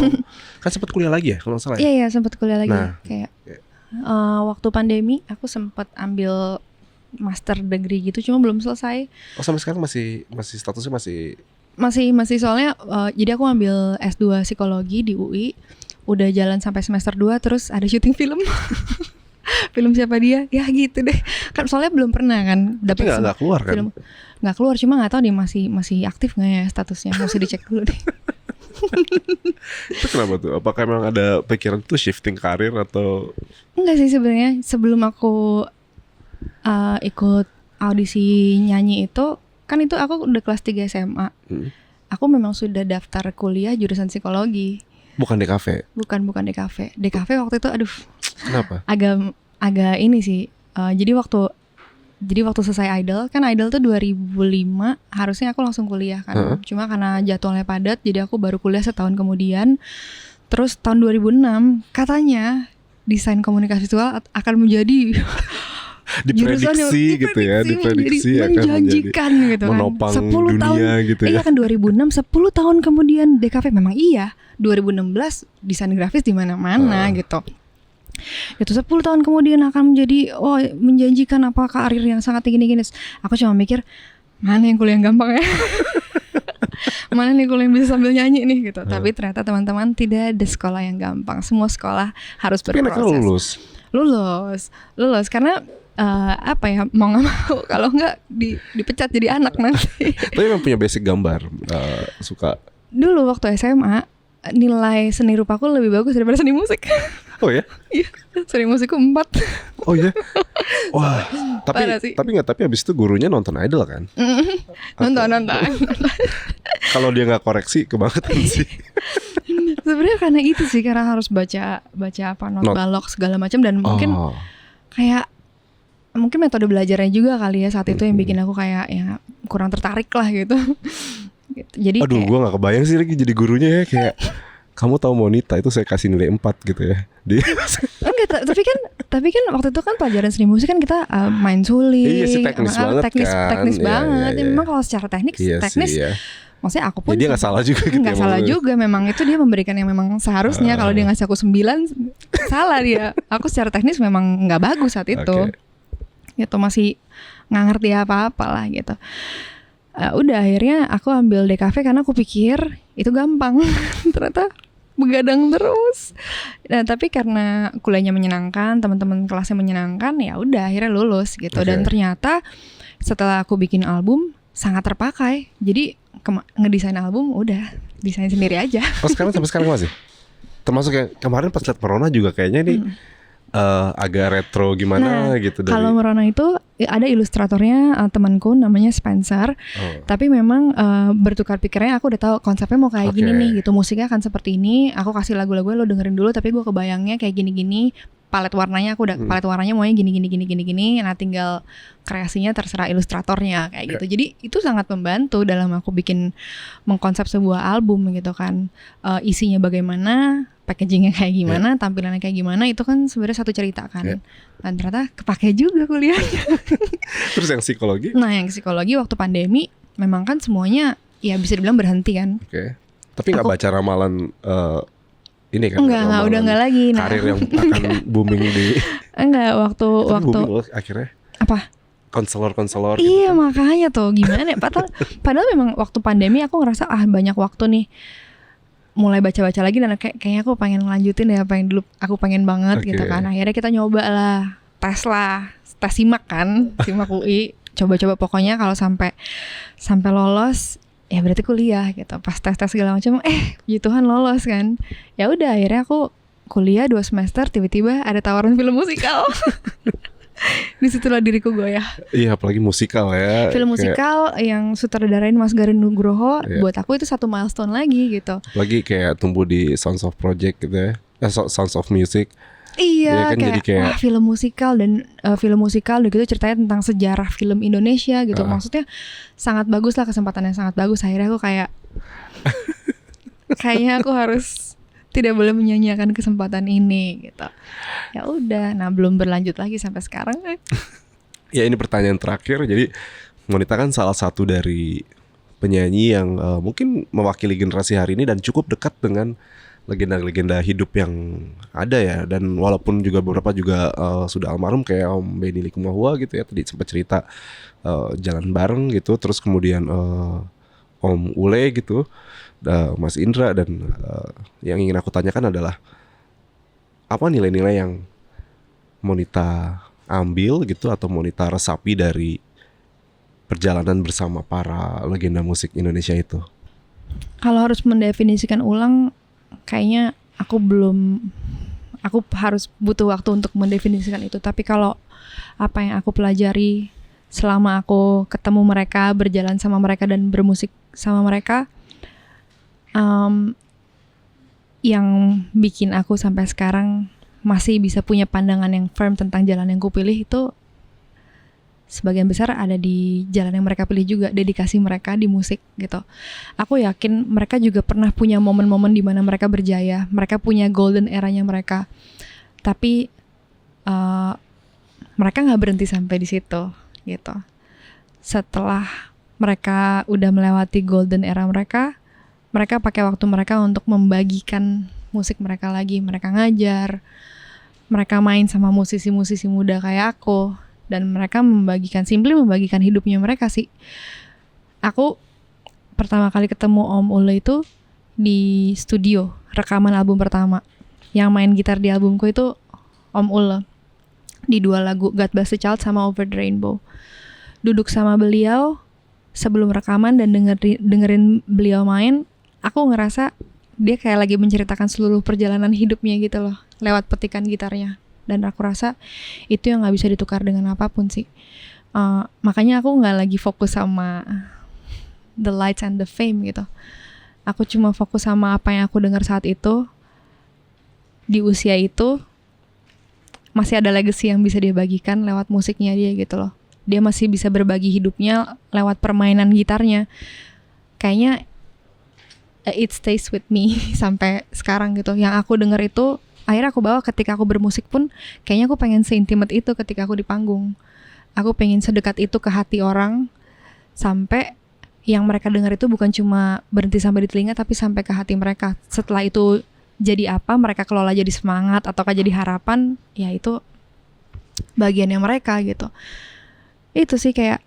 kan sempat kuliah lagi ya kalau nggak salah ya? Iya sempat kuliah lagi. Nah, kayak waktu pandemi aku sempat ambil master degree gitu, cuma belum selesai. Oh, sampai sekarang masih statusnya masih soalnya jadi aku ambil S2 psikologi di UI, udah jalan sampai semester 2, terus ada syuting film. Film siapa dia? Ya gitu deh. Kan soalnya belum pernah kan tapi nggak keluar kan? Film nggak keluar, cuma nggak tahu dia masih aktif nggak ya statusnya, mesti dicek dulu deh. Itu kenapa tuh? Apakah memang ada pikiran tuh shifting karir atau? Enggak sih sebenarnya. Sebelum aku ikut audisi nyanyi itu, kan itu aku udah kelas 3 SMA. Aku memang sudah daftar kuliah jurusan psikologi. Bukan DKV? Bukan DKV. DKV waktu itu aduh. Kenapa? Agak ini sih. Jadi waktu selesai Idol, kan Idol tuh 2005, harusnya aku langsung kuliah kan. Cuma karena jadwalnya padat, jadi aku baru kuliah setahun kemudian. Terus tahun 2006 katanya desain komunikasi visual akan menjadi diprediksi gitu ya, diprediksi akan menjanjikan gitu kan, menopang 10 dunia tahun, gitu ya. Iya kan 2006, 10 tahun kemudian DKV memang iya. 2016 desain grafis di mana-mana gitu. Itu 10 tahun kemudian akan menjadi menjanjikan apa karir yang sangat tinggi-tinggi. Aku cuma mikir, mana yang kuliah yang gampang ya? Mana nih kuliah yang bisa sambil nyanyi nih gitu. Tapi ternyata teman-teman, tidak ada sekolah yang gampang. Semua sekolah harus berproses. Lulus karena apa ya, mau nggak mau kalau nggak dipecat jadi anak nanti. Tapi memang punya basic gambar, suka. Dulu waktu SMA nilai seni rupaku lebih bagus daripada seni musik. Oh ya? Iya, seni musikku 4. Oh ya? Wah, tapi habis itu gurunya nonton Idol kan? Nonton. Kalau dia nggak koreksi, kebangetan sih. Sebenarnya karena itu sih, karena harus baca apa not balok segala macam, dan mungkin kayak mungkin metode belajarnya juga kali ya saat itu yang bikin aku kayak ya kurang tertarik lah gitu. Jadi aduh, gue nggak kebayang sih lagi jadi gurunya ya, kayak kamu tahu Monita itu saya kasih nilai 4 gitu ya. Enggak, tapi kan waktu itu kan pelajaran seni musik kan kita main suling. Iya sih, teknis banget kan. Teknis banget. Iya. Memang kalau secara teknis Iya. Maksudnya aku pun dia nggak salah juga gitu. Nggak salah juga, memang itu dia memberikan yang memang seharusnya. Kalau dia ngasih aku 9, salah dia. Aku secara teknis memang nggak bagus saat itu. Gitu, masih nggak ngerti apa-apa lah gitu. Udah akhirnya aku ambil DKV karena aku pikir itu gampang. Ternyata begadang terus. Nah, tapi karena kuliahnya menyenangkan, teman-teman kelasnya menyenangkan, ya udah akhirnya lulus gitu. Dan ternyata setelah aku bikin album sangat terpakai. Jadi ngedesain album udah desain sendiri aja. Oh, sekarang sampai sekarang masih? Termasuk kayak kemarin pas liat Merona juga kayaknya nih agak retro gimana gitu. Kalau Merona itu ada ilustratornya, temanku namanya Spencer. Tapi memang bertukar pikirnya, aku udah tahu konsepnya mau kayak gini nih gitu. Musiknya akan seperti ini. Aku kasih lagu-lagu lo dengerin dulu, tapi gue kebayangnya kayak gini-gini. Palet warnanya aku udah palet warnanya maunya gini. Nah, tinggal kreasinya terserah ilustratornya kayak gitu. Jadi itu sangat membantu dalam aku mengkonsep sebuah album gitu kan. Isinya bagaimana, packagingnya kayak gimana, tampilannya kayak gimana, itu kan sebenarnya satu cerita kan. Dan ternyata kepake juga kuliahnya. Terus yang psikologi? Nah, yang psikologi waktu pandemi memang kan semuanya ya bisa dibilang berhenti kan. Tapi nggak baca ramalan ini kan? Enggak, udah nggak lagi. Karir yang akan booming di. Enggak, waktu booming loh akhirnya. Apa? Konselor Iya, gitu kan. makanya tuh gimana? Padahal memang waktu pandemi aku ngerasa banyak waktu nih. Mulai baca-baca lagi dan kayaknya aku pengen ngelanjutin ya apa yang dulu aku pengen banget gitu kan. Akhirnya kita nyoba lah tes lah, tes simak kan, simak UI, coba-coba pokoknya kalau sampai lolos ya berarti kuliah gitu. Pas tes segala macam, puji Tuhan lolos kan. Ya udah akhirnya aku kuliah 2 semester, tiba-tiba ada tawaran film musikal. Disitulah diriku goyah. Iya, apalagi musikal ya. Film musikal yang sutradarain Mas Garin Nugroho, Iya. buat aku itu satu milestone lagi gitu. Apalagi kayak tumbuh di Sounds of Project gitu ya. Sounds of Music. Iya, Iya kan, jadi kayak wah, film musikal dan gitu ceritanya tentang sejarah film Indonesia gitu. Maksudnya sangat bagus lah, kesempatannya sangat bagus. Akhirnya aku kayaknya aku harus tidak boleh menyanyiakan kesempatan ini gitu. Ya udah, nah belum berlanjut lagi sampai sekarang. Ya ini pertanyaan terakhir. Jadi Monita kan salah satu dari penyanyi yang mungkin mewakili generasi hari ini dan cukup dekat dengan legenda-legenda hidup yang ada ya. Dan walaupun juga beberapa juga sudah almarhum kayak Om Benny Likumahua gitu ya, tadi sempat cerita jalan bareng gitu. Terus kemudian Om Ule gitu, Mas Indra, dan yang ingin aku tanyakan adalah apa nilai-nilai yang Monita ambil gitu atau Monita resapi dari perjalanan bersama para legenda musik Indonesia itu? Kalau harus mendefinisikan ulang, kayaknya aku harus butuh waktu untuk mendefinisikan itu. Tapi kalau apa yang aku pelajari selama aku ketemu mereka, berjalan sama mereka dan bermusik sama mereka, yang bikin aku sampai sekarang masih bisa punya pandangan yang firm tentang jalan yang kupilih itu sebagian besar ada di jalan yang mereka pilih juga, dedikasi mereka di musik gitu. Aku yakin mereka juga pernah punya momen-momen di mana mereka berjaya, mereka punya golden eranya mereka. Tapi mereka nggak berhenti sampai di situ gitu. Setelah mereka udah melewati golden era mereka pakai waktu mereka untuk membagikan musik mereka lagi. Mereka ngajar, mereka main sama musisi-musisi muda kayak aku, dan mereka membagikan hidupnya mereka sih. Aku pertama kali ketemu Om Ule itu di studio rekaman album pertama. Yang main gitar di albumku itu Om Ule di 2 lagu, God Bless the Child sama Over the Rainbow. Duduk sama beliau sebelum rekaman dan dengerin beliau main, aku ngerasa dia kayak lagi menceritakan seluruh perjalanan hidupnya gitu loh, lewat petikan gitarnya. Dan aku rasa itu yang gak bisa ditukar dengan apapun sih. Makanya aku gak lagi fokus sama the lights and the fame gitu. Aku cuma fokus sama apa yang aku dengar saat itu. Di usia itu masih ada legacy yang bisa dia bagikan lewat musiknya dia gitu loh. Dia masih bisa berbagi hidupnya lewat permainan gitarnya. Kayaknya it stays with me sampai sekarang gitu. Yang aku dengar itu akhirnya aku bawa ketika aku bermusik pun. Kayaknya aku pengen se-intimate itu ketika aku di panggung. Aku pengen sedekat itu ke hati orang, sampai yang mereka dengar itu bukan cuma berhenti sampai di telinga, tapi sampai ke hati mereka. Setelah itu jadi apa, mereka kelola jadi semangat ataukah jadi harapan, ya itu bagiannya mereka gitu. Itu sih kayak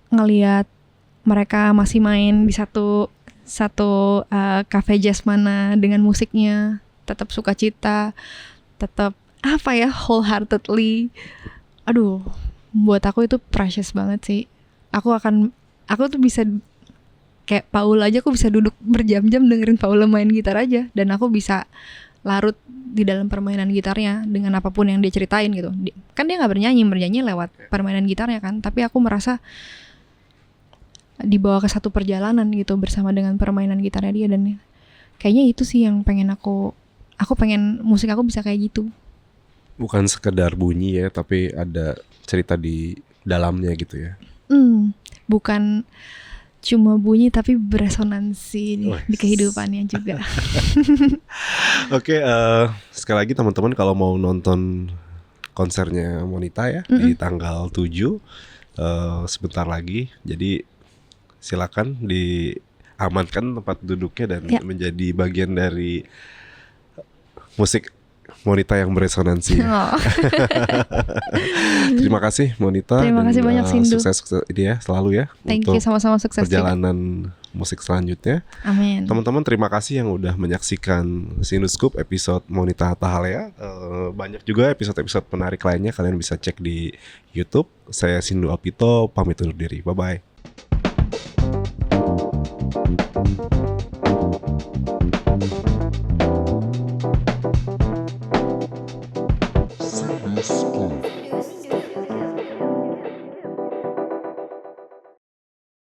ngelihat mereka masih main di satu cafe jazz mana dengan musiknya tetap sukacita, tetap wholeheartedly. Aduh, buat aku itu precious banget sih. Aku tuh bisa kayak Paul aja, aku bisa duduk berjam-jam dengerin Paul main gitar aja, dan aku bisa larut di dalam permainan gitarnya dengan apapun yang dia ceritain gitu. Kan dia nggak bernyanyi lewat permainan gitarnya kan, tapi aku merasa dibawa ke satu perjalanan gitu bersama dengan permainan gitarnya dia. Dan kayaknya itu sih yang pengen aku pengen musik aku bisa kayak gitu. Bukan sekedar bunyi ya, tapi ada cerita di dalamnya gitu ya. Bukan cuma bunyi tapi beresonansi di kehidupannya juga. Oke, sekali lagi teman-teman kalau mau nonton konsernya Monita ya di tanggal 7 sebentar lagi. Jadi silakan diamankan tempat duduknya dan menjadi bagian dari musik Monita yang beresonansi. Terima kasih Monita. Terima kasih banyak Sindu. Sukses ini ya selalu ya. Thank you, sama-sama sukses perjalanan musik selanjutnya. Amin. Teman-teman terima kasih yang udah menyaksikan Sinuscoop episode Monita Tahalea. Banyak juga episode-episode menarik lainnya, kalian bisa cek di YouTube. Saya Sindu Alpito, pamit undur diri. Bye-bye.